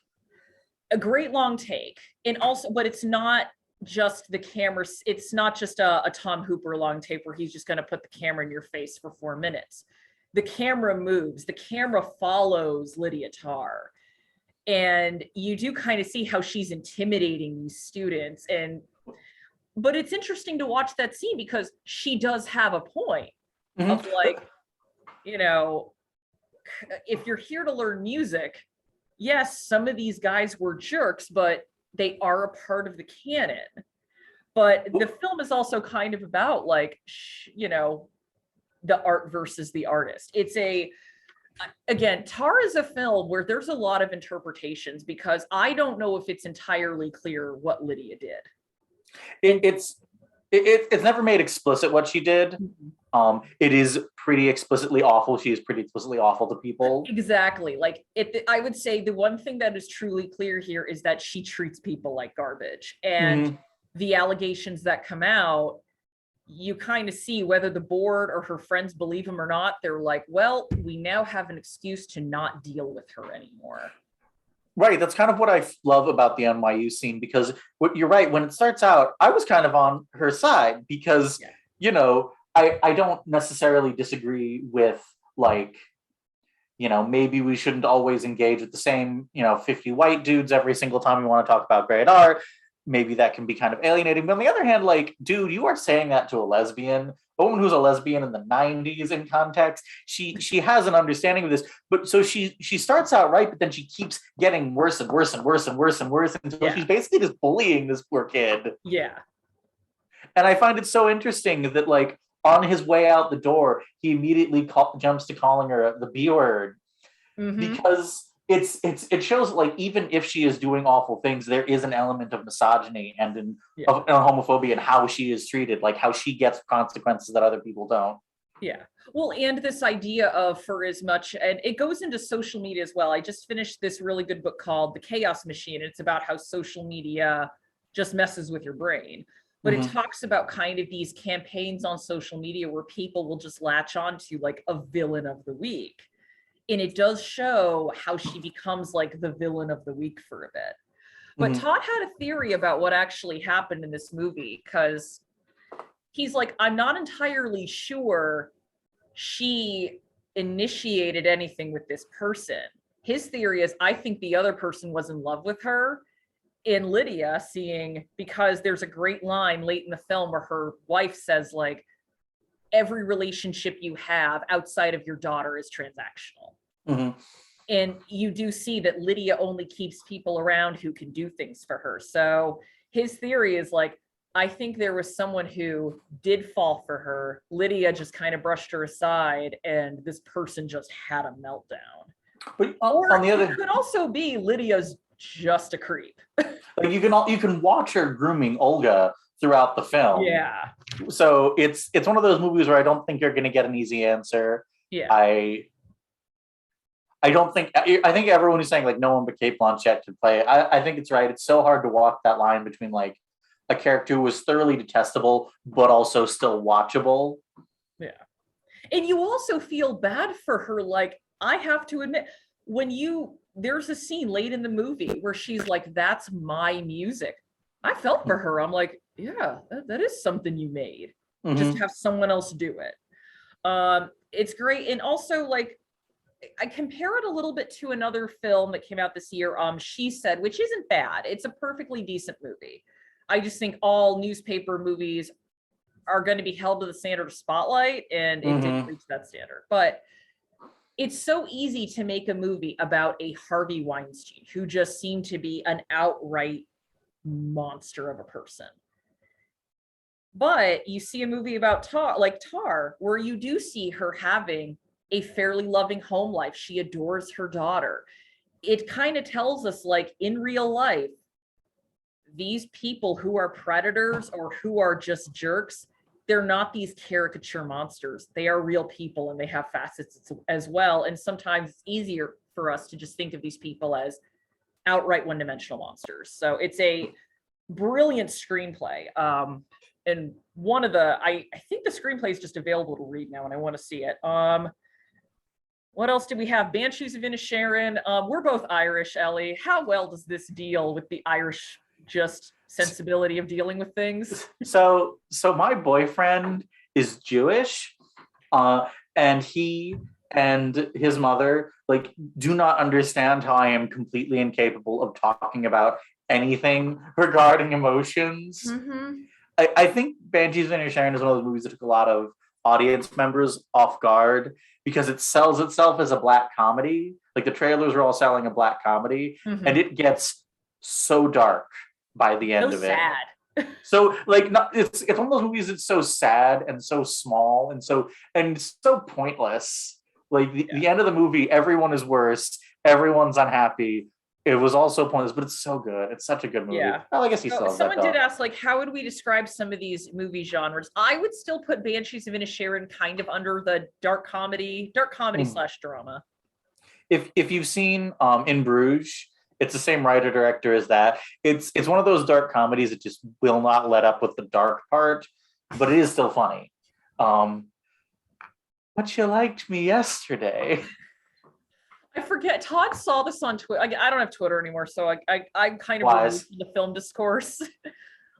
a great long take, and also, but it's not just the camera. It's not just a Tom Hooper long take where he's just going to put the camera in your face for 4 minutes. The camera moves. The camera follows Lydia Tarr, and you do kind of see how she's intimidating these students. But it's interesting to watch that scene because she does have a point of like, you know, if you're here to learn music, yes, some of these guys were jerks, but they are a part of the canon. But the film is also kind of about like, you know, the art versus the artist. It's again, Tar is a film where there's a lot of interpretations because I don't know if it's entirely clear what Lydia did. It's never made explicit what she did. It is pretty explicitly awful. She is pretty explicitly awful to people. Exactly. Like I would say the one thing that is truly clear here is that she treats people like garbage. And the allegations that come out, you kind of see whether the board or her friends believe him or not. They're like, well, we now have an excuse to not deal with her anymore. Right. That's kind of what I love about the NYU scene, because you're right. When it starts out, I was kind of on her side because, you know, I don't necessarily disagree with like, you know, maybe we shouldn't always engage with the same, you know, 50 white dudes every single time we want to talk about great art. Maybe that can be kind of alienating. But on the other hand, like, dude, you are saying that to a lesbian. A woman who's a lesbian in the 90s in context, she has an understanding of this, but so she starts out right, but then she keeps getting worse and worse and worse and worse and worse until she's basically just bullying this poor kid. Yeah. And I find it so interesting that like on his way out the door, he immediately jumps to calling her the B word because it shows like even if she is doing awful things, there is an element of misogyny and of homophobia and how she is treated, like how she gets consequences that other people don't. Yeah. Well, and this idea of for as much, and it goes into social media as well. I just finished this really good book called The Chaos Machine. And it's about how social media just messes with your brain. But it talks about kind of these campaigns on social media where people will just latch on to like a villain of the week. And it does show how she becomes like the villain of the week for a bit. But Todd had a theory about what actually happened in this movie because he's like, I'm not entirely sure she initiated anything with this person. His theory is, I think the other person was in love with her. In Lydia, because there's a great line late in the film where her wife says like, every relationship you have outside of your daughter is transactional. And you do see that Lydia only keeps people around who can do things for her. So his theory is like, I think there was someone who did fall for her. Lydia just kind of brushed her aside and this person just had a meltdown. But on the other, it could also be Lydia's just a creep. Like you can watch her grooming Olga throughout the film. Yeah. So it's one of those movies where I don't think you're going to get an easy answer. Yeah. I think everyone is saying like no one but Cate Blanchett could play it. I think it's right. It's so hard to walk that line between like a character who was thoroughly detestable but also still watchable. Yeah. And you also feel bad for her. Like, I have to admit, there's a scene late in the movie where she's like, that's my music. I felt for her. I'm like, yeah, that is something you made. Just have someone else do it. It's great. And also like, I compare it a little bit to another film that came out this year, She Said, which isn't bad. It's a perfectly decent movie. I just think all newspaper movies are going to be held to the standard of Spotlight, and it didn't reach that standard. But it's so easy to make a movie about a Harvey Weinstein who just seemed to be an outright monster of a person. But you see a movie about Tar, where you do see her having a fairly loving home life. She adores her daughter. It kind of tells us, like, in real life, these people who are predators or who are just jerks, they're not these caricature monsters. They are real people, and they have facets as well. And sometimes it's easier for us to just think of these people as outright one-dimensional monsters. So it's a brilliant screenplay. And one of the, I think the screenplay is just available to read now, and I want to see it. What else do we have? Banshees of Inisherin. We're both Irish, Ellie. How well does this deal with the Irish just sensibility of dealing with things? So my boyfriend is Jewish, and he and his mother like do not understand how I am completely incapable of talking about anything regarding emotions. Mm-hmm. I think Banshees of Inisherin is one of those movies that took a lot of audience members off guard because it sells itself as a black comedy. Like the trailers are all selling a black comedy, and it gets so dark by the end of it. Sad. So like, it's one of those movies that's so sad and so small and so pointless. Like the end of the movie, everyone is worse, everyone's unhappy. It was also pointless, but it's so good. It's such a good movie. Yeah. Well, I guess he still has someone that, did ask, like, how would we describe some of these movie genres? I would still put Banshees of Inisherin kind of under the dark comedy / drama. If you've seen In Bruges, it's the same writer director as that. It's one of those dark comedies that just will not let up with the dark part, but it is still funny. But you liked me yesterday. I forget. Todd saw this on Twitter. I don't have Twitter anymore, so I'm kind of removed from the film discourse. It's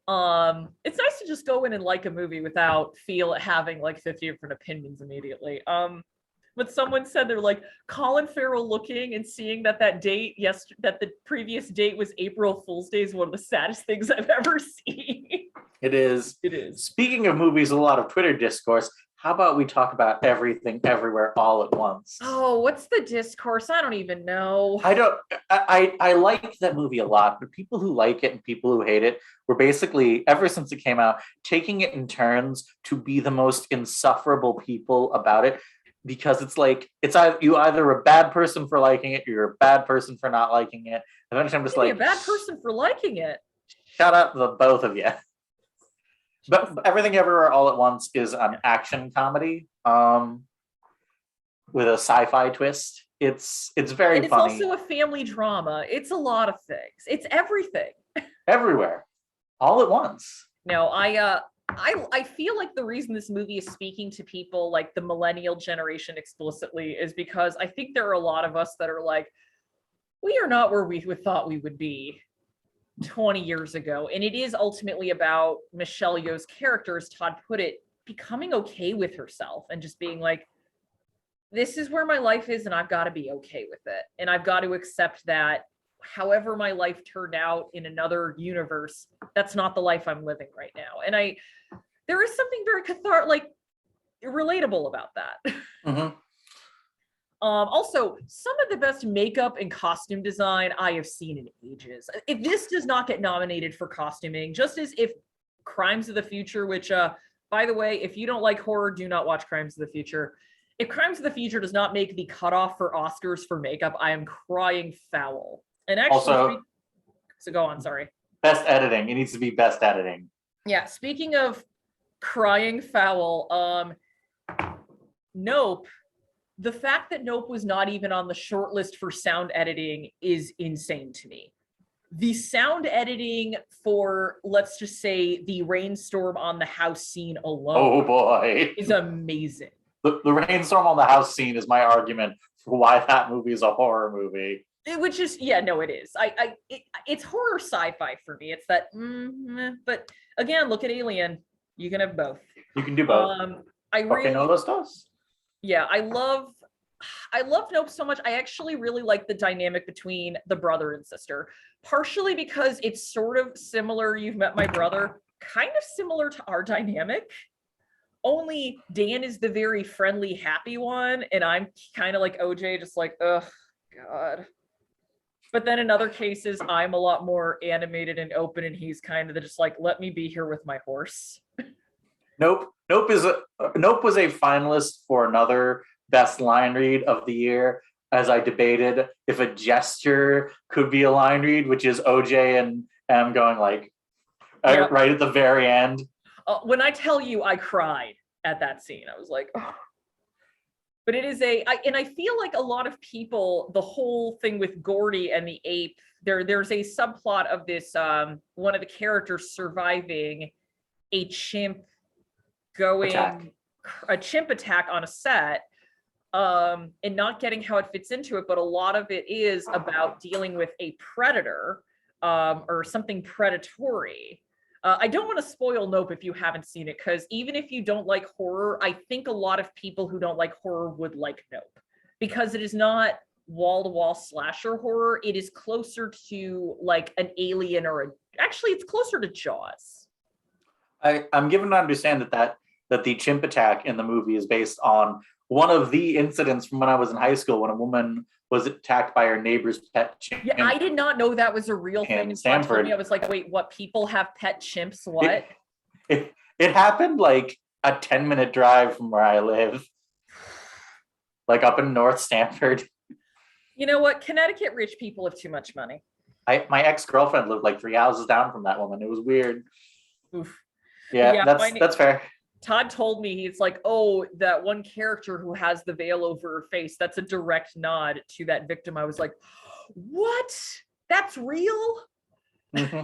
nice to just go in and like a movie without having like 50 different opinions immediately. But someone said they're like, Colin Farrell looking and seeing that the previous date was April Fool's Day is one of the saddest things I've ever seen. It is. It is. Speaking of movies, a lot of Twitter discourse. How about we talk about Everything Everywhere All at Once? Oh, what's the discourse? I don't even know. I like that movie a lot, but people who like it and people who hate it were basically, ever since it came out, taking it in turns to be the most insufferable people about it. Because it's like, you either a bad person for liking it, or you're a bad person for not liking it. Eventually I'm just like, a bad person for liking it. Shut up, the both of you. But Everything Everywhere All at Once is an action comedy with a sci-fi twist. It's very funny. It's also a family drama. It's a lot of things. It's everything. Everywhere. All at once. No, I feel like the reason this movie is speaking to people like the millennial generation explicitly is because I think there are a lot of us that are like, we are not where we thought we would be 20 years ago. And it is ultimately about Michelle Yeoh's character, as Todd put it, becoming okay with herself and just being like, this is where my life is and I've got to be okay with it. And I've got to accept that however my life turned out in another universe, that's not the life I'm living right now. And there is something very relatable about that. Mm-hmm. Also, some of the best makeup and costume design I have seen in ages. If this does not get nominated for costuming, just as if Crimes of the Future, which, by the way, if you don't like horror, do not watch Crimes of the Future. If Crimes of the Future does not make the cutoff for Oscars for makeup, I am crying foul. And actually, also, so go on, sorry. Best editing. It needs to be best editing. Yeah, speaking of crying foul, Nope. The fact that Nope was not even on the short list for sound editing is insane to me. The sound editing for, let's just say, the rainstorm on the house scene alone is amazing. The rainstorm on the house scene is my argument for why that movie is a horror movie. Which is, yeah, no, it is. It's horror sci-fi for me. It's that, but again, look at Alien. You can have both. You can do both. I really no los dos. Yeah, I love I love Nope so much. I actually really like the dynamic between the brother and sister, partially because it's sort of similar. You've Met My Brother, kind of similar to our dynamic. Only Dan is the very friendly, happy one, and I'm kind of like OJ, just like, ugh, God. But then in other cases, I'm a lot more animated and open, and he's kind of just like, let me be here with my horse. Nope. Nope was a finalist for another best line read of the year, as I debated if a gesture could be a line read, which is OJ and M going like right at the very end. When I tell you I cried at that scene, I was like, oh. But it is and I feel like a lot of people, the whole thing with Gordy and the ape, there's a subplot of this, one of the characters surviving a chimp attack on a set, and not getting how it fits into it, but a lot of it is about dealing with a predator, or something predatory. I don't want to spoil Nope if you haven't seen it, because even if you don't like horror, I think a lot of people who don't like horror would like Nope, because it is not wall-to-wall slasher horror. It is closer to like an Alien actually it's closer to Jaws. I'm given to understand that the chimp attack in the movie is based on one of the incidents from when I was in high school, when a woman was attacked by her neighbor's pet chimp. Yeah, I did not know that was a real thing. In Stanford. I was like, wait, what? People have pet chimps? What? It happened like a 10-minute drive from where I live, like up in North Stanford. You know what? Connecticut rich people have too much money. My ex-girlfriend lived like 3 houses down from that woman. It was weird. Oof. Yeah, that's fair. Todd told me, he's like, oh, that one character who has the veil over her face, that's a direct nod to that victim. I was like, what? That's real? Mm-hmm.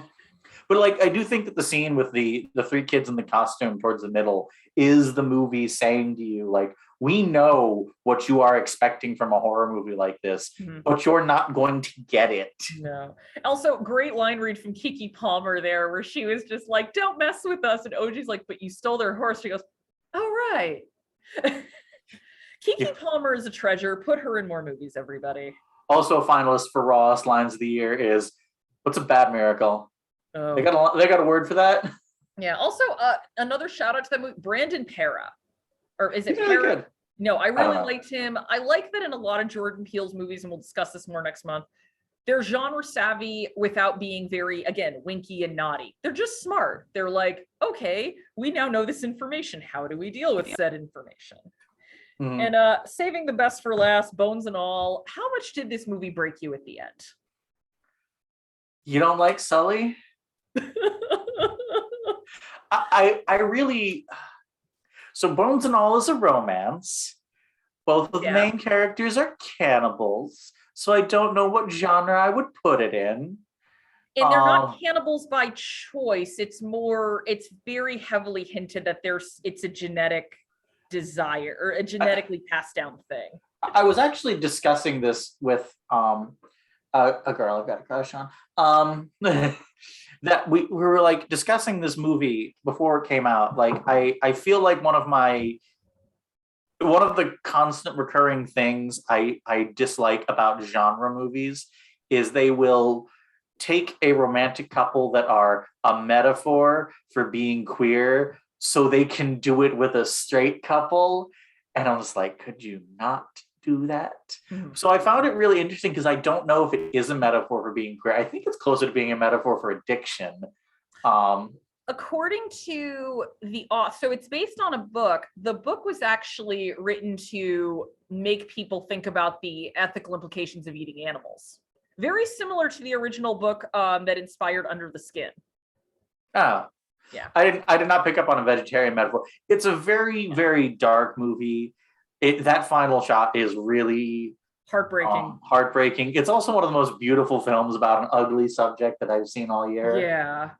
But like, I do think that the scene with the 3 kids in the costume towards the middle is the movie saying to you, like, we know what you are expecting from a horror movie like this, but you're not going to get it. No. Also, great line read from Kiki Palmer there, where she was just like, don't mess with us. And OG's like, but you stole their horse. She goes, oh, right. Kiki Palmer is a treasure. Put her in more movies, everybody. Also a finalist for Rawest Lines of the Year is What's a Bad Miracle? Oh. They got a word for that? Yeah. Also, another shout out to that movie, Brandon Pera. Or is it He's really good. No, I really liked him. I like that in a lot of Jordan Peele's movies, and we'll discuss this more next month, they're genre savvy without being very, again, winky and naughty. They're just smart. They're like, okay, we now know this information. How do we deal with said information? Mm-hmm. And saving the best for last, Bones and All, how much did this movie break you at the end? You don't like Sully? I really... So Bones and All is a romance. Both of the main characters are cannibals. So I don't know what genre I would put it in. And they're not cannibals by choice. It's very heavily hinted that it's a genetic desire or a genetically passed down thing. I was actually discussing this with a girl I've got a crush on. That we were like discussing this movie before it came out. Like I feel like one of the constant recurring things I dislike about genre movies is they will take a romantic couple that are a metaphor for being queer so they can do it with a straight couple. And I was like, could you not do that? Mm-hmm. So I found it really interesting because I don't know if it is a metaphor for being queer. I think it's closer to being a metaphor for addiction. According to so it's based on a book. The book was actually written to make people think about the ethical implications of eating animals. Very similar to the original book that inspired Under the Skin. Oh. Yeah. I did not pick up on a vegetarian metaphor. It's a very, very dark movie. That final shot is really heartbreaking. It's also one of the most beautiful films about an ugly subject that I've seen all year. Yeah.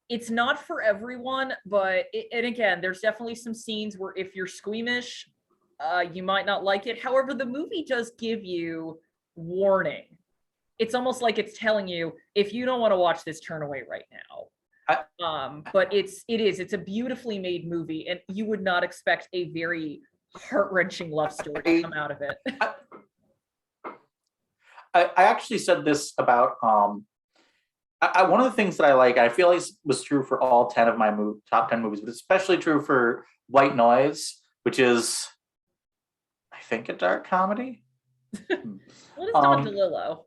It's not for everyone, but and again, there's definitely some scenes where if you're squeamish, you might not like it. However, the movie does give you warning. It's almost like it's telling you, if you don't want to watch this, turn away right now. But it's a beautifully made movie, and you would not expect a very heart-wrenching love story come out of it. I actually said this about one of the things that I like, I feel like was true for all 10 of my top 10 movies, but especially true for White Noise, which is, I think, a dark comedy. What is Don DeLillo?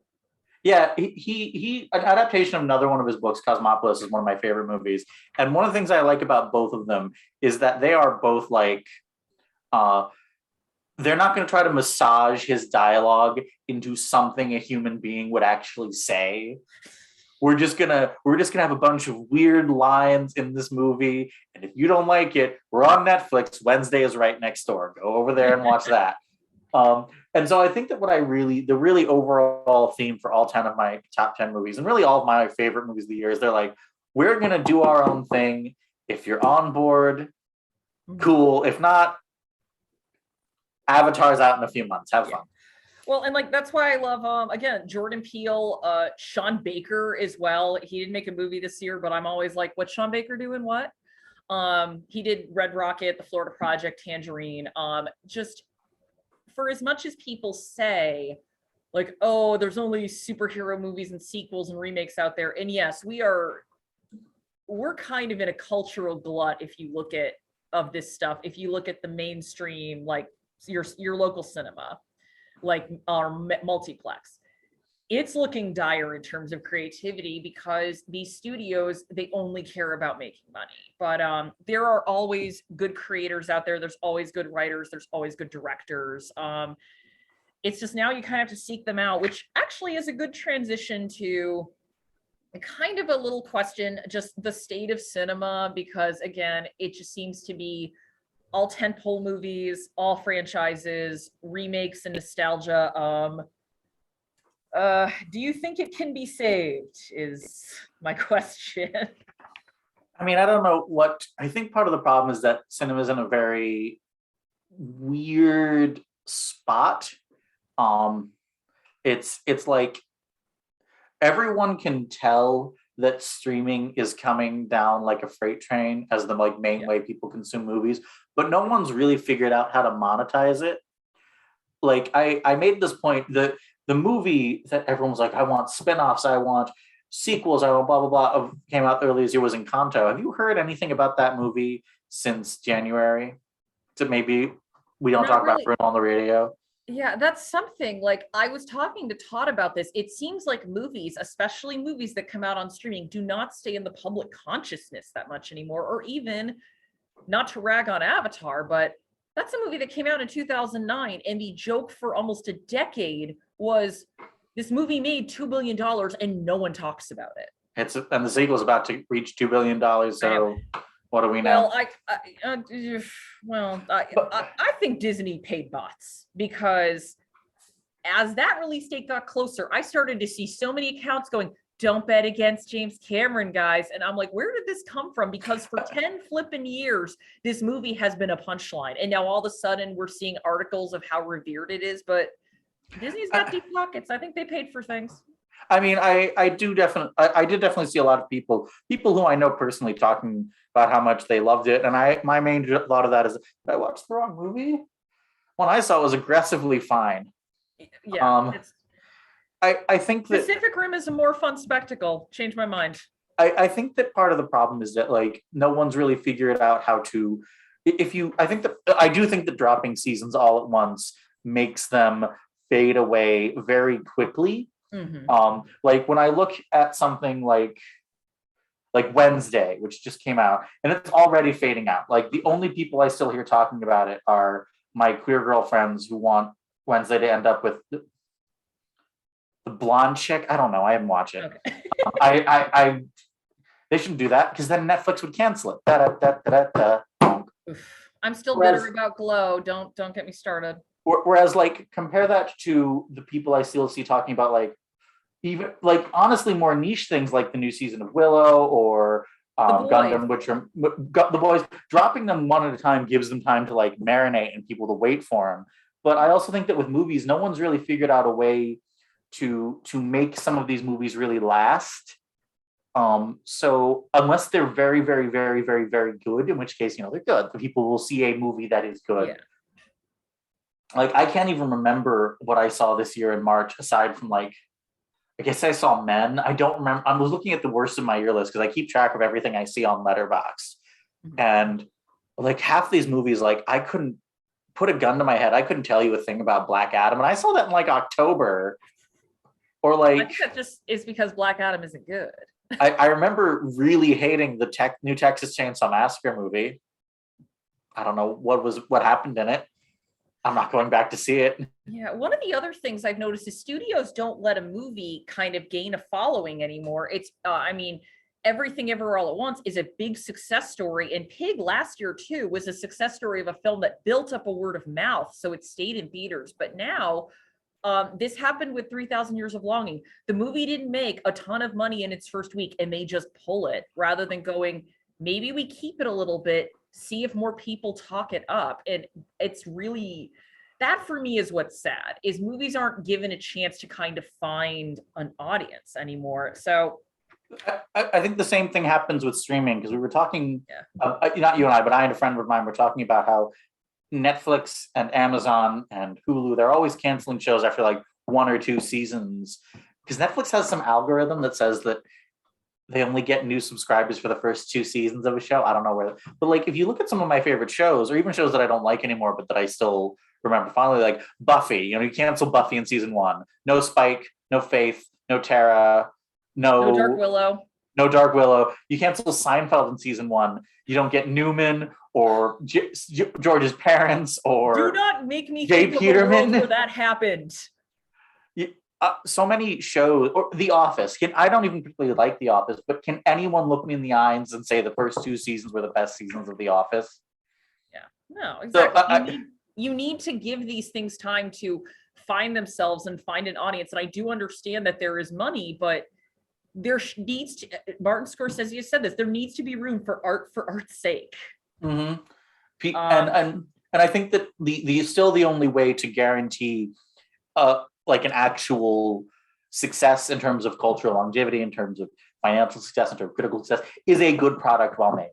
Yeah, he an adaptation of another one of his books, Cosmopolis, is one of my favorite movies. And one of the things I like about both of them is that they are both like, they're not going to try to massage his dialogue into something a human being would actually say. We're just gonna have a bunch of weird lines in this movie, and if you don't like it, we're on Netflix. Wednesday is right next door. Go over there and watch that. And so I think that the really overall theme for all 10 of my top 10 movies, and really all of my favorite movies of the year, is they're like, we're gonna do our own thing. If you're on board, cool. If not, Avatar's out in a few months. Have fun. Well, and like that's why I love again Jordan Peele, Sean Baker as well. He didn't make a movie this year, but I'm always like, what's Sean Baker doing? What? He did Red Rocket, The Florida Project, Tangerine. Just for as much as people say, like, oh, there's only superhero movies and sequels and remakes out there. And yes, we're kind of in a cultural glut if you look at of this stuff. If you look at the mainstream, like your local cinema, like our multiplex, it's looking dire in terms of creativity because these studios, they only care about making money. But there are always good creators out there. There's always good writers. There's always good directors. It's just now you kind of have to seek them out, which actually is a good transition to kind of a little question, just the state of cinema, because again, it just seems to be all tentpole movies, all franchises, remakes, and nostalgia. Do you think it can be saved is my question. I mean, I don't know what, I think part of the problem is that cinema's in a very weird spot. It's like everyone can tell that streaming is coming down like a freight train as the like main way people consume movies, but no one's really figured out how to monetize it. Like I made this point that the movie that everyone was like, I want spinoffs, I want sequels, I want blah, blah, blah, came out earlier this year was Encanto. Have you heard anything about that movie since January? So maybe we don't talk about Bruno on the radio. Yeah, that's something. Like I was talking to Todd about this. It seems like movies, especially movies that come out on streaming, do not stay in the public consciousness that much anymore, or even, not to rag on Avatar, but that's a movie that came out in 2009. And the joke for almost a decade was this movie made $2 billion and no one talks about it. And the sequel is about to reach $2 billion. So what do we know? Well, I think Disney paid bots, because as that release date got closer, I started to see so many accounts going, don't bet against James Cameron, guys. And I'm like, where did this come from? Because for 10 flipping years, this movie has been a punchline. And now all of a sudden we're seeing articles of how revered it is. But Disney's got deep pockets. I think they paid for things. I mean, I did definitely see a lot of people who I know personally talking about how much they loved it. And my main thought of that is, did I watch the wrong movie? One I saw was aggressively fine. Yeah. I think that Pacific Rim is a more fun spectacle. Changed my mind. I think that part of the problem is that like no one's really figured out how to. I do think that dropping seasons all at once makes them fade away very quickly. Mm-hmm. Like when I look at something like Wednesday, which just came out, and it's already fading out. Like the only people I still hear talking about it are my queer girlfriends who want Wednesday to end up with the blonde chick. I don't know. I haven't watched it. Okay. They shouldn't do that because then Netflix would cancel it. I'm still bitter about Glow. Don't get me started. Whereas, like, compare that to the people I still see talking about, like, even like honestly more niche things like the new season of Willow or Gundam, which are the boys. Dropping them one at a time gives them time to like marinate and people to wait for them. But I also think that with movies, no one's really figured out a way to make some of these movies really last. So unless they're very, very, very, very, very good, in which case, they're good. The people will see a movie that is good. like I can't even remember what I saw this year in March, aside from like I guess I saw Men. I don't remember. I was looking at the worst of my year list because I keep track of everything I see on Letterboxd. And like half these movies, like I couldn't put a gun to my head. I couldn't tell you a thing about Black Adam. And I saw that in like October. Or like I think that just is because Black Adam isn't good. I remember really hating the new Texas Chainsaw Massacre movie. I don't know what happened in it. I'm not going back to see it. Yeah, one of the other things I've noticed is studios don't let a movie kind of gain a following anymore. It's, I mean, Everything Everywhere All at Once is a big success story, and Pig last year too was a success story of a film that built up a word of mouth, so it stayed in theaters. But now, this happened with 3,000 Years of Longing. The movie didn't make a ton of money in its first week, and they just pull it rather than going, maybe we keep it a little bit, see if more people talk it up. And it's really, that for me is what's sad, is movies aren't given a chance to kind of find an audience anymore. So I think the same thing happens with streaming, because we were talking, not you and I, but I and a friend of mine were talking about how Netflix and Amazon and Hulu, they're always canceling shows after like 1 or 2 seasons, because Netflix has some algorithm that says that they only get new subscribers for the first 2 seasons of a show. I don't know where, but like if you look at some of my favorite shows, or even shows that I don't like anymore, but that I still remember fondly, like Buffy, you cancel Buffy in season 1, no Spike, no Faith, no Tara, no Dark Willow. No Dark Willow. You cancel Seinfeld in season 1. You don't get Newman or George's parents or do not make me Jay think Peterman. Of a world where that happened. So many shows, or The Office. I don't even particularly like The Office, but can anyone look me in the eyes and say the first 2 seasons were the best seasons of The Office? Yeah, no, exactly. So, you need to give these things time to find themselves and find an audience. And I do understand that there is money, but there needs to, Martin Scorsese said this, there needs to be room for art's sake. Mm-hmm. And I think that the still the only way to guarantee like an actual success in terms of cultural longevity, in terms of financial success, in terms of critical success, is a good product well made.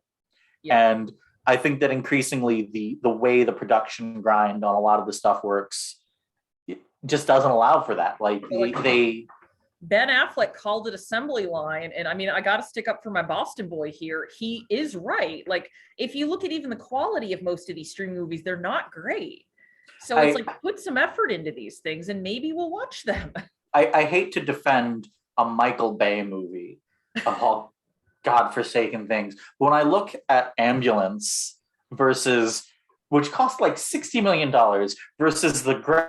Yeah. And I think that increasingly the way the production grind on a lot of the stuff works, it just doesn't allow for that. Like Ben Affleck called it assembly line. And I mean, I got to stick up for my Boston boy here. He is right. Like, if you look at even the quality of most of these streaming movies, they're not great. So it's like, put some effort into these things and maybe we'll watch them. I hate to defend a Michael Bay movie of all godforsaken things. But when I look at Ambulance versus, which cost like $60 million, versus The Gray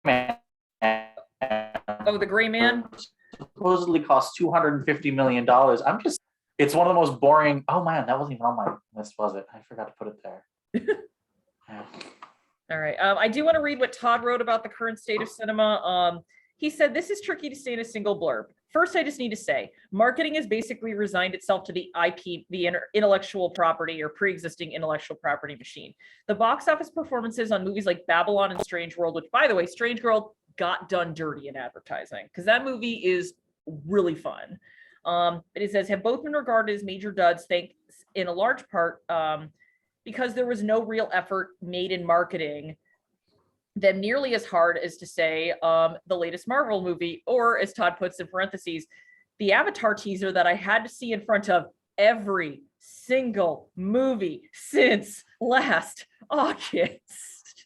Man. Oh, The Gray Man? Supposedly cost $250 million. It's one of the most boring. Oh man, that wasn't even on my list, was it? I forgot to put it there. Yeah. All right. I do want to read what Todd wrote about the current state of cinema. He said, this is tricky to say in a single blurb. First, I just need to say, marketing has basically resigned itself to the IP, the intellectual property or pre-existing intellectual property machine. The box office performances on movies like Babylon and Strange World, which, by the way, Strange World got done dirty in advertising because that movie is really fun. But it says, have both been regarded as major duds, thanks in a large part because there was no real effort made in marketing them nearly as hard as to say the latest Marvel movie, or as Todd puts in parentheses, the Avatar teaser that I had to see in front of every single movie since last August.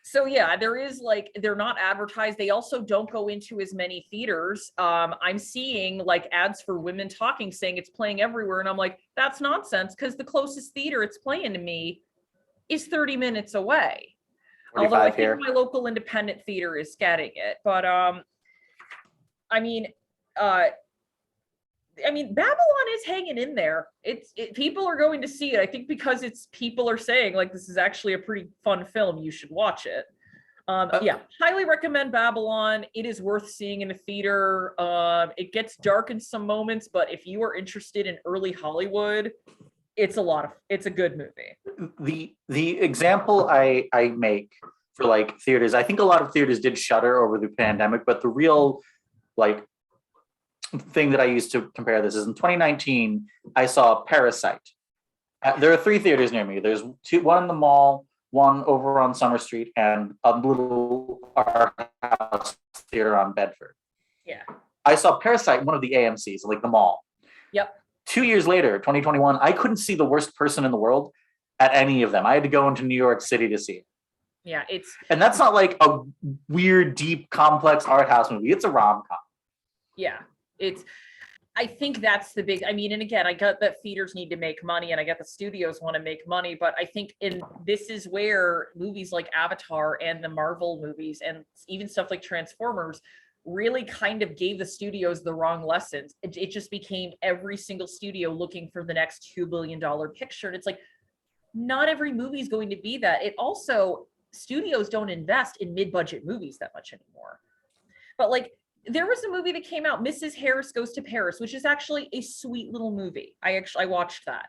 So yeah, there is like, they're not advertised. They also don't go into as many theaters. I'm seeing like ads for Women Talking saying it's playing everywhere. And I'm like, that's nonsense, because the closest theater it's playing to me is 30 minutes away. Although I think my local independent theater is getting it. But I mean, Babylon is hanging in there. People are going to see it. I think because people are saying like, this is actually a pretty fun film. You should watch it. Yeah, highly recommend Babylon. It is worth seeing in a theater. It gets dark in some moments, but if you are interested in early Hollywood, it's a good movie. The example I make for like theaters, I think a lot of theaters did shutter over the pandemic, but the real like thing that I used to compare this is in 2019, I saw Parasite There are 3 theaters near me. There's one in the mall, one over on Summer Street, and a little art house theater on Bedford. Yeah. I saw Parasite in one of the AMCs, like the mall. Yep. 2 years later, 2021, I couldn't see The Worst Person in the World at any of them. I had to go into New York City to see it. Yeah, and that's not like a weird, deep, complex art house movie. It's a rom-com. Yeah, I think that's the big, I mean, and again, I get that theaters need to make money and I get the studios want to make money, but I think this is where movies like Avatar and the Marvel movies and even stuff like Transformers really kind of gave the studios the wrong lessons. It just became every single studio looking for the next $2 billion picture. And it's like, not every movie is going to be that. It also, studios don't invest in mid-budget movies that much anymore. But like, there was a movie that came out, Mrs. Harris Goes to Paris, which is actually a sweet little movie. I watched that.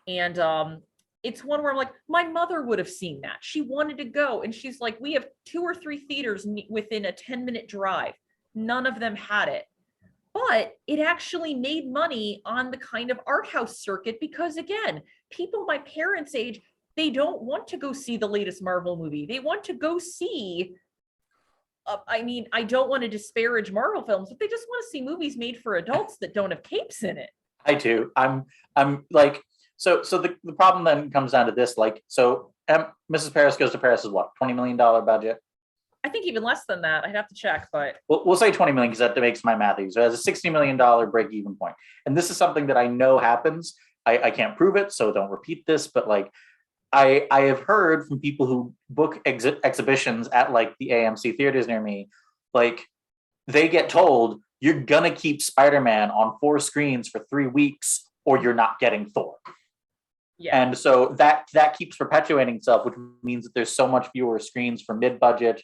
And it's one where I'm like, my mother would have seen that. She wanted to go. And she's like, we have 2 or 3 theaters within a 10-minute drive. None of them had it. But it actually made money on the kind of art house circuit because, again, people my parents' age, they don't want to go see the latest Marvel movie. They want to go see, I mean, I don't want to disparage Marvel films, but they just want to see movies made for adults that don't have capes in it. I do. I'm like, so the problem then comes down to this, like, so Mrs. Paris Goes to Paris is what, $20 million budget? I think even less than that. I'd have to check, but we'll say 20 million because that makes my math easy. So it has a $60 million break-even point. And this is something that I know happens. I can't prove it, so don't repeat this, but like, I have heard from people who book exhibitions at like the AMC theaters near me, like they get told you're gonna keep Spider-Man on 4 screens for 3 weeks or you're not getting Thor. Yeah. And so that keeps perpetuating itself, which means that there's so much fewer screens for mid-budget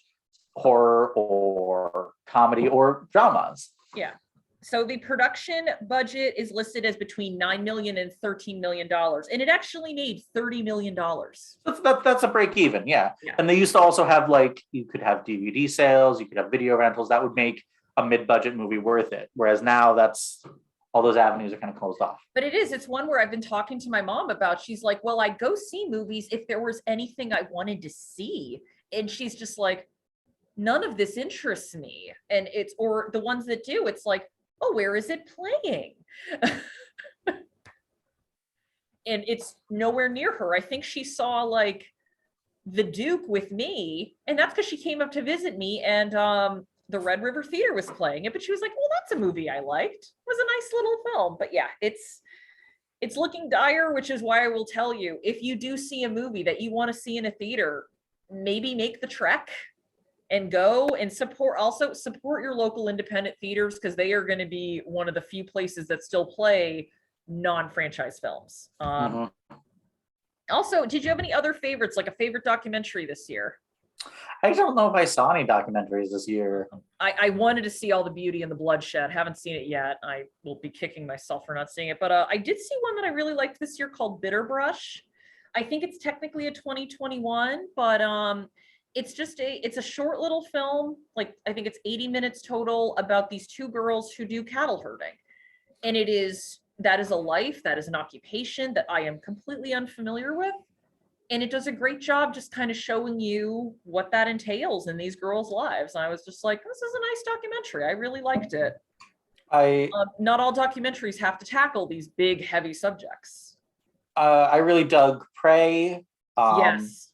horror or comedy or dramas. Yeah. So the production budget is listed as between $9 million and $13 million, and it actually made $30 million. That's a break even, yeah. And they used to also have, like, you could have DVD sales, you could have video rentals that would make a mid-budget movie worth it. Whereas now that's all those avenues are kind of closed off. But it's one where I've been talking to my mom about. She's like, well, I'd go see movies if there was anything I wanted to see. And she's just like, none of this interests me. And or the ones that do, it's like, oh, where is it playing? And it's nowhere near her. I think she saw like The Duke with me, and that's because she came up to visit me, and the Red River Theater was playing it, but she was like, well, that's a movie I liked. It was a nice little film. But yeah, it's looking dire, which is why I will tell you, if you do see a movie that you want to see in a theater, maybe make the trek and go and support your local independent theaters, because they are going to be one of the few places that still play non-franchise films. Also, did you have any other favorites, like a favorite documentary this year? I don't know if I saw any documentaries this year. I wanted to see All the Beauty and the Bloodshed. Haven't seen it yet. I will be kicking myself for not seeing it. But I did see one that I really liked this year called Bitterbrush. I think it's technically a 2021, but it's a short little film. Like, I think it's 80 minutes total about these 2 girls who do cattle herding. And that is a life, that is an occupation that I am completely unfamiliar with. And it does a great job just kind of showing you what that entails in these girls' lives. And I was just like, this is a nice documentary. I really liked it. Not all documentaries have to tackle these big, heavy subjects. I really dug Prey. Yes.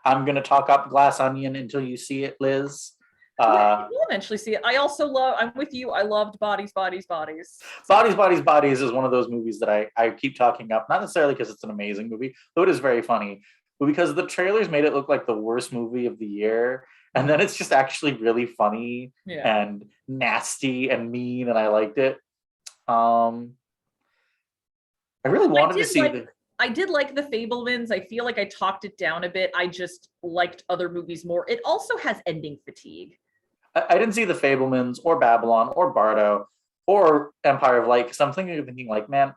I'm going to talk up Glass Onion until you see it, Liz. We'll eventually see it. I also I'm with you. I loved Bodies, Bodies, Bodies. Bodies, Bodies, Bodies is one of those movies that I keep talking up, not necessarily because it's an amazing movie, though it is very funny, but because the trailers made it look like the worst movie of the year. And then it's just actually really funny and nasty and mean, and I liked it. I really wanted to see I did like The Fabelmans. I feel like I talked it down a bit. I just liked other movies more. It also has ending fatigue. I didn't see The Fabelmans or Babylon or Bardo or Empire of Light, because I'm thinking like, man,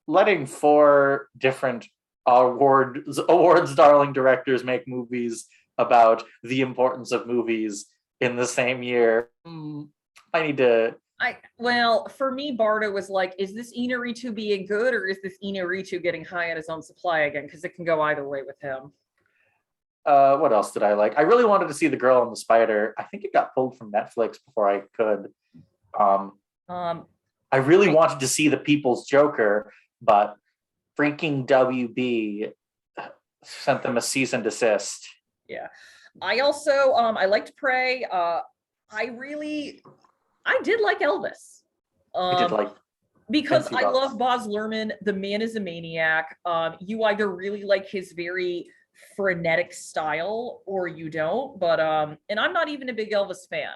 letting 4 different awards darling directors make movies about the importance of movies in the same year, I need to For me, Bardo was like, is this Inarritu being good or is this Inarritu getting high on his own supply again? Because it can go either way with him. What else did I like? I really wanted to see The Girl and the Spider. I think it got pulled from Netflix before I could. I really wanted to see The People's Joker, but freaking WB sent them a cease and desist. Yeah. I also, I liked Prey. I did like Elvis. I did like because I love Baz Luhrmann. The man is a maniac. You either really like his very frenetic style or you don't. But and I'm not even a big Elvis fan.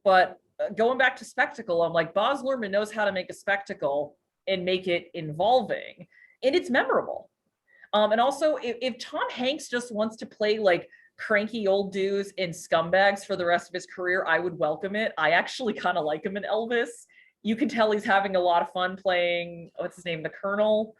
But going back to spectacle, I'm like, Baz Luhrmann knows how to make a spectacle and make it involving, and it's memorable. And also, if Tom Hanks just wants to play like cranky old dudes and scumbags for the rest of his career, I would welcome it. I actually kind of like him in Elvis. You can tell he's having a lot of fun playing, what's his name, the Colonel.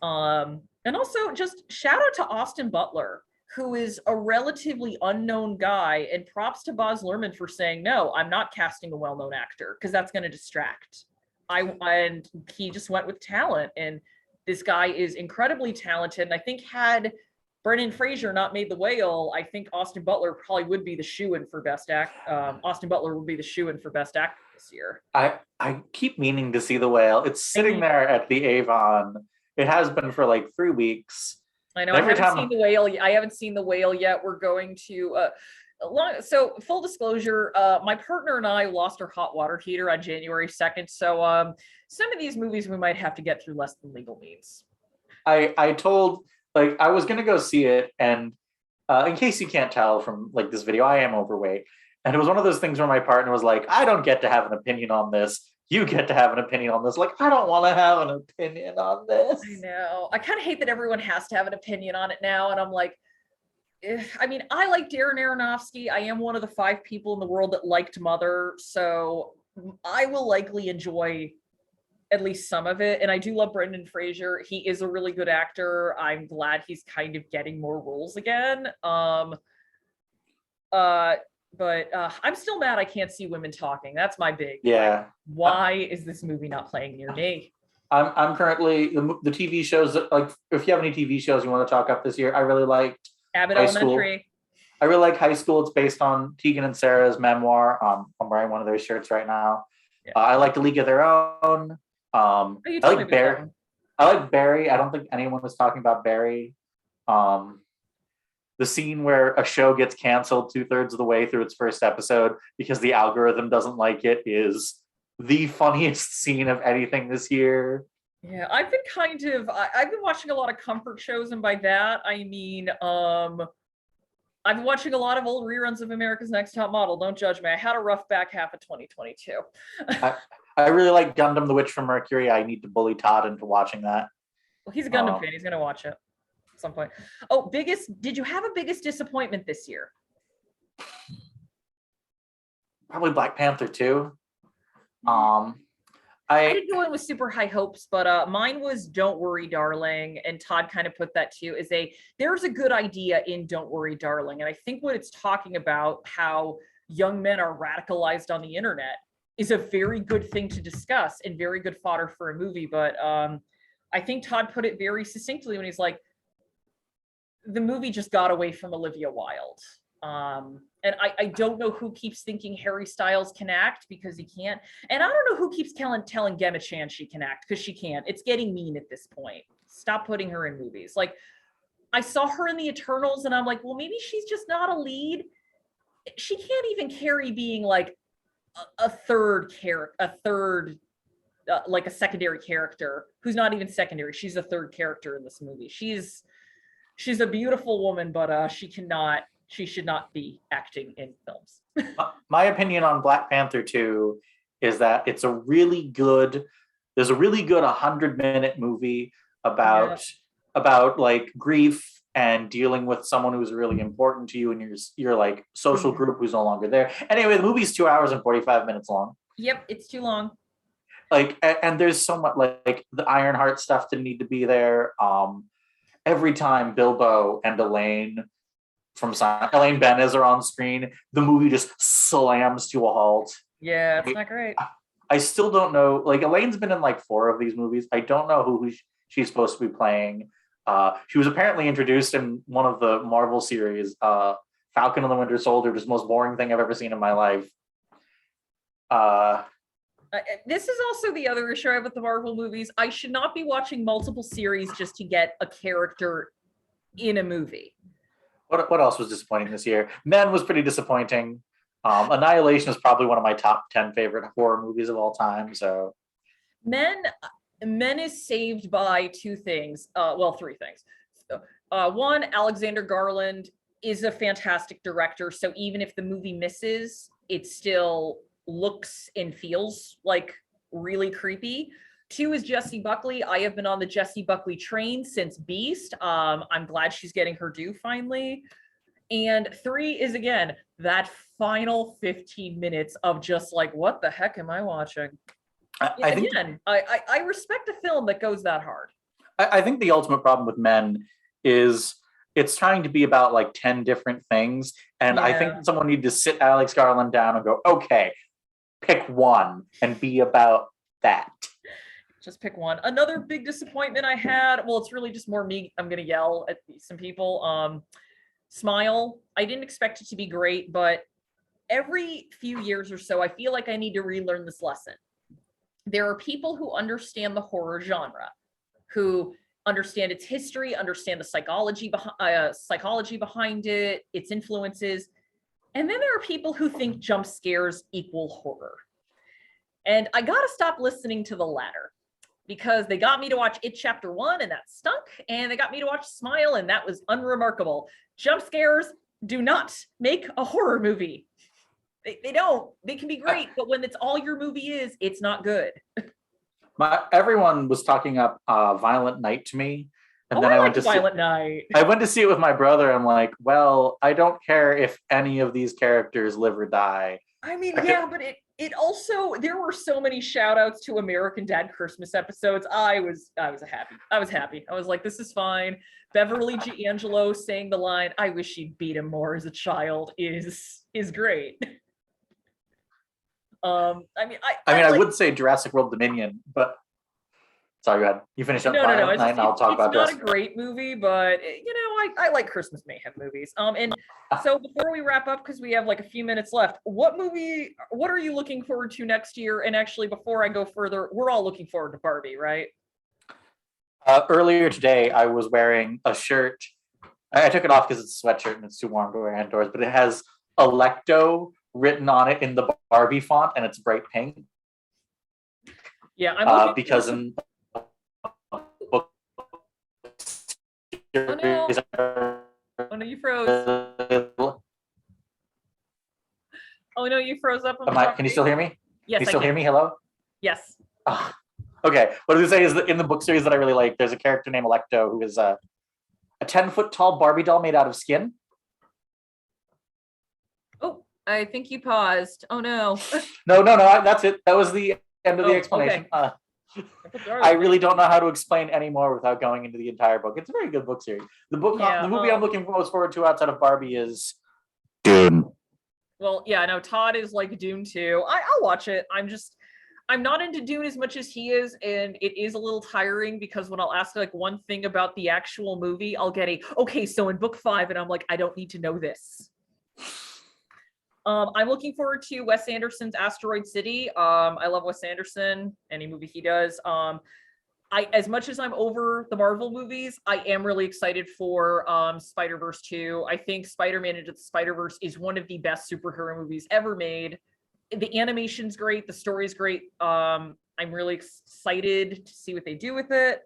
And also just shout out to Austin Butler, who is a relatively unknown guy, and props to Baz Luhrmann for saying, no, I'm not casting a well-known actor because that's going to distract. And he just went with talent, and this guy is incredibly talented. And I think had Brendan Fraser not made The Whale, I think Austin Butler probably would be the shoo-in for best act. Austin Butler would be the shoo-in for best actor this year. I keep meaning to see The Whale. It's sitting there at the Avon. It has been for like 3 weeks. I know. I haven't seen The Whale. I haven't seen The Whale yet. We're going to. So full disclosure, my partner and I lost our hot water heater on January 2nd. So some of these movies we might have to get through less than legal means. I told, like, I was gonna go see it, and in case you can't tell from like this video, I am overweight, and it was one of those things where my partner was like, I don't get to have an opinion on this. You get to have an opinion on this. Like, I don't want to have an opinion on this. I know. I kind of hate that everyone has to have an opinion on it now. And I'm like, I mean, I like Darren Aronofsky. I am one of the 5 people in the world that liked Mother. So I will likely enjoy at least some of it. And I do love Brendan Fraser. He is a really good actor. I'm glad he's kind of getting more roles again. But I'm still mad I can't see women talking. That's my big. Yeah. Like, why is this movie not playing near me? I'm currently the TV shows that, like, if you have any TV shows you want to talk up this year, I really liked Abbott Elementary. I really like High School. It's based on Tegan and Sarah's memoir. I'm wearing one of those shirts right now. Yeah. I like The League of Their Own. I like Barry. I like Barry. I don't think anyone was talking about Barry. The scene where a show gets canceled 2/3 of the way through its first episode because the algorithm doesn't like it is the funniest scene of anything this year. Yeah, I've been watching a lot of comfort shows, and by that I mean I've been watching a lot of old reruns of America's Next Top Model. Don't judge me. I had a rough back half of 2022. I really like Gundam: The Witch from Mercury. I need to bully Todd into watching that. Well, he's a Gundam fan. He's gonna watch it at some point. Oh, did you have a biggest disappointment this year? Probably Black Panther 2. I didn't go in with super high hopes, but mine was Don't Worry, Darling. And Todd kind of put that too, there's a good idea in Don't Worry, Darling. And I think what it's talking about, how young men are radicalized on the internet, is a very good thing to discuss and very good fodder for a movie. But I think Todd put it very succinctly when he's like, the movie just got away from Olivia Wilde. And I don't know who keeps thinking Harry Styles can act, because he can't. And I don't know who keeps telling Gemma Chan she can act, because she can't. It's getting mean at this point. Stop putting her in movies. Like, I saw her in the Eternals and I'm like, well, maybe she's just not a lead. She can't even carry being like a third character, like a secondary character who's not even secondary. She's a third character in this movie. She's a beautiful woman, but she should not be acting in films. My opinion on Black Panther 2 is that there's a really good 100-minute movie about like grief and dealing with someone who's really important to you and your like social group who's no longer there. Anyway, the movie's 2 hours and 45 minutes long. Yep, it's too long. Like, and there's so much, like, the Ironheart stuff didn't need to be there. Every time Bilbo and Elaine Benez are on screen, the movie just slams to a halt. Yeah, it's not great. I still don't know. Like Elaine's been in like 4 of these movies. I don't know who she's supposed to be playing. She was apparently introduced in one of the Marvel series, Falcon and the Winter Soldier, just the most boring thing I've ever seen in my life. This is also the other issue I have with the Marvel movies. I should not be watching multiple series just to get a character in a movie. What else was disappointing this year? Men was pretty disappointing. Annihilation is probably one of my top 10 favorite horror movies of all time. So, Men is saved by 2 things. Well, 3 things. One, Alexander Garland is a fantastic director. So even if the movie misses, it still looks and feels like really creepy. 2 is Jessie Buckley. I have been on the Jessie Buckley train since Beast. I'm glad she's getting her due finally. And 3 is, again, that final 15 minutes of just like, what the heck am I watching? I respect a film that goes that hard. I think the ultimate problem with Men is it's trying to be about like 10 different things. And I think someone needs to sit Alex Garland down and go, okay, pick one and be about that. Just pick one. Another big disappointment I had, well, it's really just more me. I'm going to yell at some people. Smile. I didn't expect it to be great, but every few years or so, I feel like I need to relearn this lesson. There are people who understand the horror genre, who understand its history, understand the psychology behind it, its influences. And then there are people who think jump scares equal horror. And I got to stop listening to the latter, because they got me to watch It Chapter 1 and that stunk, and they got me to watch Smile and that was unremarkable. Jump scares do not make a horror movie. They don't. They can be great, but when it's all your movie is, it's not good. Everyone was talking up Violent Night to me. And then I went to Violent Night. I went to see it with my brother. I'm like, well, I don't care if any of these characters live or die. I mean, yeah, but it also, there were so many shout outs to American Dad Christmas episodes. I was happy. I was like, this is fine. Beverly D'Angelo saying the line, "I wish she'd beat him more as a child," is great. I would say Jurassic World Dominion, but sorry, go ahead. You finish up Violent Night and I'll talk about Jurassic. It's not a great movie, but I like Christmas mayhem movies. And so before we wrap up, because we have like a few minutes left, what are you looking forward to next year? And actually, before I go further, we're all looking forward to Barbie, right? Earlier today, I was wearing a shirt. I took it off because it's a sweatshirt and it's too warm to wear indoors, but it has Electo written on it in the Barbie font, and it's bright pink. Yeah, I'm because in oh no, you froze. Oh no, you froze up. Can you still hear me? Yes, can you still hear me? Hello? Yes. Okay. What I was going to say is that in the book series that I really like, there's a character named Electo who is a 10-foot tall Barbie doll made out of skin. Oh, I think you paused. Oh no. No. That's it. That was the end of the explanation. Okay. I really don't know how to explain any more without going into the entire book. It's a very good book series. The movie I'm looking most forward to outside of Barbie is Dune. Well, yeah, no, Todd is like Dune too. I'll watch it. I'm not into Dune as much as he is, and it is a little tiring because when I'll ask like one thing about the actual movie, I'll get okay, so in book 5, and I'm like, I don't need to know this. I'm looking forward to Wes Anderson's Asteroid City. I love Wes Anderson, any movie he does. As much as I'm over the Marvel movies, I am really excited for Spider-Verse 2. I think Spider-Man Into the Spider-Verse is one of the best superhero movies ever made. The animation's great, the story's great. I'm really excited to see what they do with it.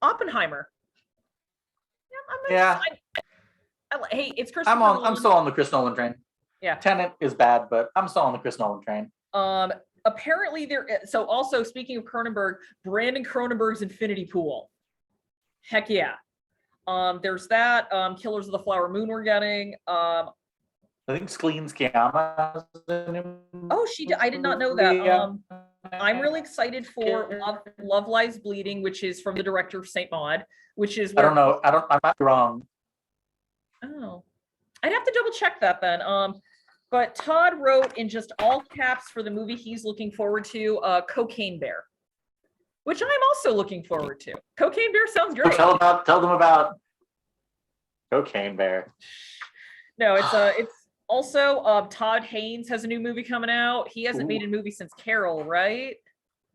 Oppenheimer. Yeah. Hey, it's Christopher Nolan. I'm still on the Chris Nolan train. Yeah. Tenet is bad, but I'm still on the Chris Nolan train. Apparently so also speaking of Cronenberg, Brandon Cronenberg's Infinity Pool. Heck yeah. There's that. Killers of the Flower Moon we're getting. I think Scleen's Kiama. Oh, I did not know that. I'm really excited for Love Lies Bleeding, which is from the director of Saint Maud, which is I don't know. I might be wrong. Oh. I'd have to double check that then. But Todd wrote in just all caps for the movie he's looking forward to, Cocaine Bear, which I'm also looking forward to. Cocaine Bear sounds great. Tell them about Cocaine Bear. No, it's also Todd Haynes has a new movie coming out. He hasn't made a movie since Carol, right?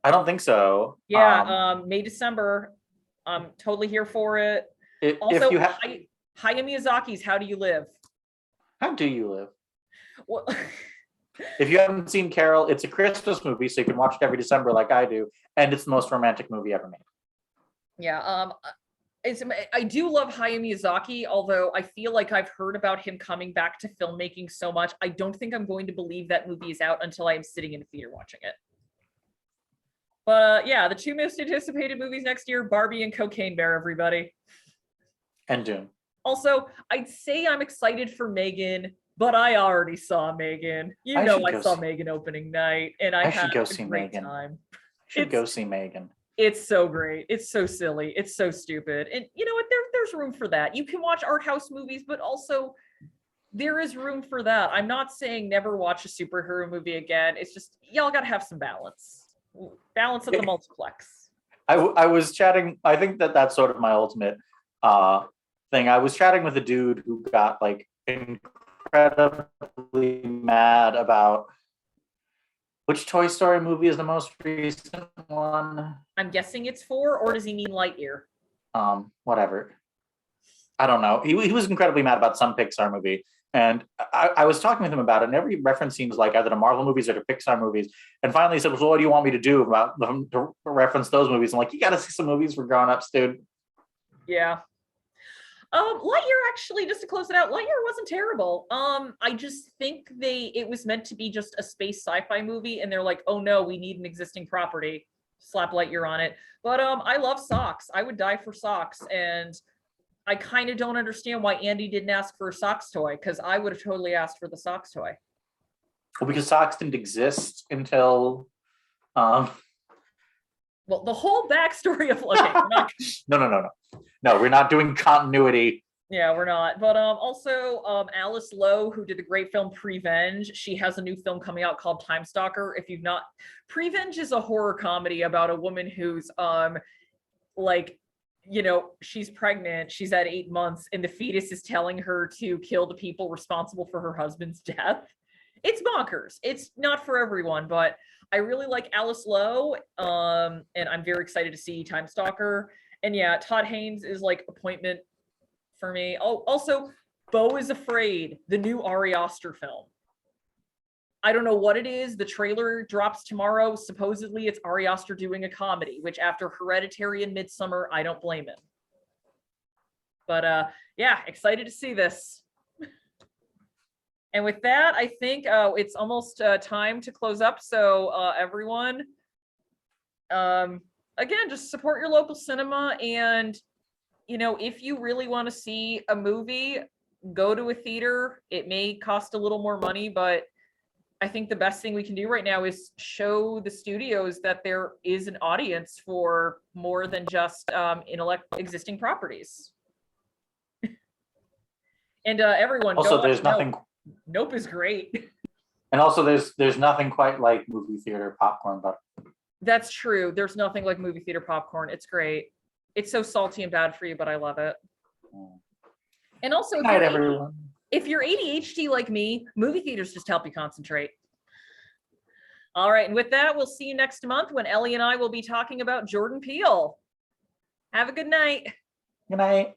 I don't think so. Yeah, May, December. I'm totally here for it. Also, Hayao Miyazaki's How Do You Live? How Do You Live? Well, if you haven't seen Carol, it's a Christmas movie, so you can watch it every December like I do, and it's the most romantic movie ever made. Yeah, I do love Hayao Miyazaki, although I feel like I've heard about him coming back to filmmaking so much. I don't think I'm going to believe that movie is out until I am sitting in a theater watching it. But yeah, the two most anticipated movies next year, Barbie and Cocaine Bear, everybody. And Dune. Also, I'd say I'm excited for Megan, but I already saw Megan. I saw Megan opening night, and I had a great time. Go see Megan. It's so great. It's so silly. It's so stupid. And you know what? There's room for that. You can watch art house movies, but also there is room for that. I'm not saying never watch a superhero movie again. It's just y'all got to have some balance. Balance at the multiplex. I was chatting. I think that's sort of my ultimate thing. I was chatting with a dude who got like incredibly mad about which Toy Story movie is the most recent one. I'm guessing it's 4, or does he mean Lightyear? Whatever. I don't know. He was incredibly mad about some Pixar movie. And I was talking with him about it, and every reference seems like either to Marvel movies or to Pixar movies. And finally he said, well, what do you want me to do about them to reference those movies? I'm like, you got to see some movies for grown-ups, dude. Yeah. Lightyear, actually, just to close it out, Lightyear wasn't terrible. I just think it was meant to be just a space sci-fi movie, and they're like, oh no, we need an existing property. Slap Lightyear on it. But I love socks. I would die for socks, and I kind of don't understand why Andy didn't ask for a socks toy, because I would have totally asked for the socks toy. Well, because socks didn't exist until well, the whole backstory of No, we're not doing continuity. Yeah, we're not. But also Alice Lowe, who did the great film Prevenge, she has a new film coming out called Time Stalker. If you've not, Prevenge is a horror comedy about a woman who's she's pregnant, she's at 8 months, and the fetus is telling her to kill the people responsible for her husband's death. It's bonkers. It's not for everyone, but I really like Alice Lowe, and I'm very excited to see Time Stalker. And yeah, Todd Haynes is like appointment for me. Oh, also, Beau is Afraid, the new Ari Aster film. I don't know what it is. The trailer drops tomorrow. Supposedly it's Ari Aster doing a comedy, which after Hereditary and Midsummer, I don't blame him. But yeah, excited to see this. And with that, I think it's almost time to close up. So everyone, again, just support your local cinema. And, if you really want to see a movie, go to a theater. It may cost a little more money, but I think the best thing we can do right now is show the studios that there is an audience for more than just existing properties. And everyone, also, there's nothing. Nope is great. And also, there's nothing quite like movie theater popcorn, but that's true. There's nothing like movie theater popcorn. It's great. It's so salty and bad for you, but I love it. And also, if you're ADHD like me, movie theaters just help you concentrate. All right, and with that, we'll see you next month when Ellie and I will be talking about Jordan Peele. Have a good night. Good night.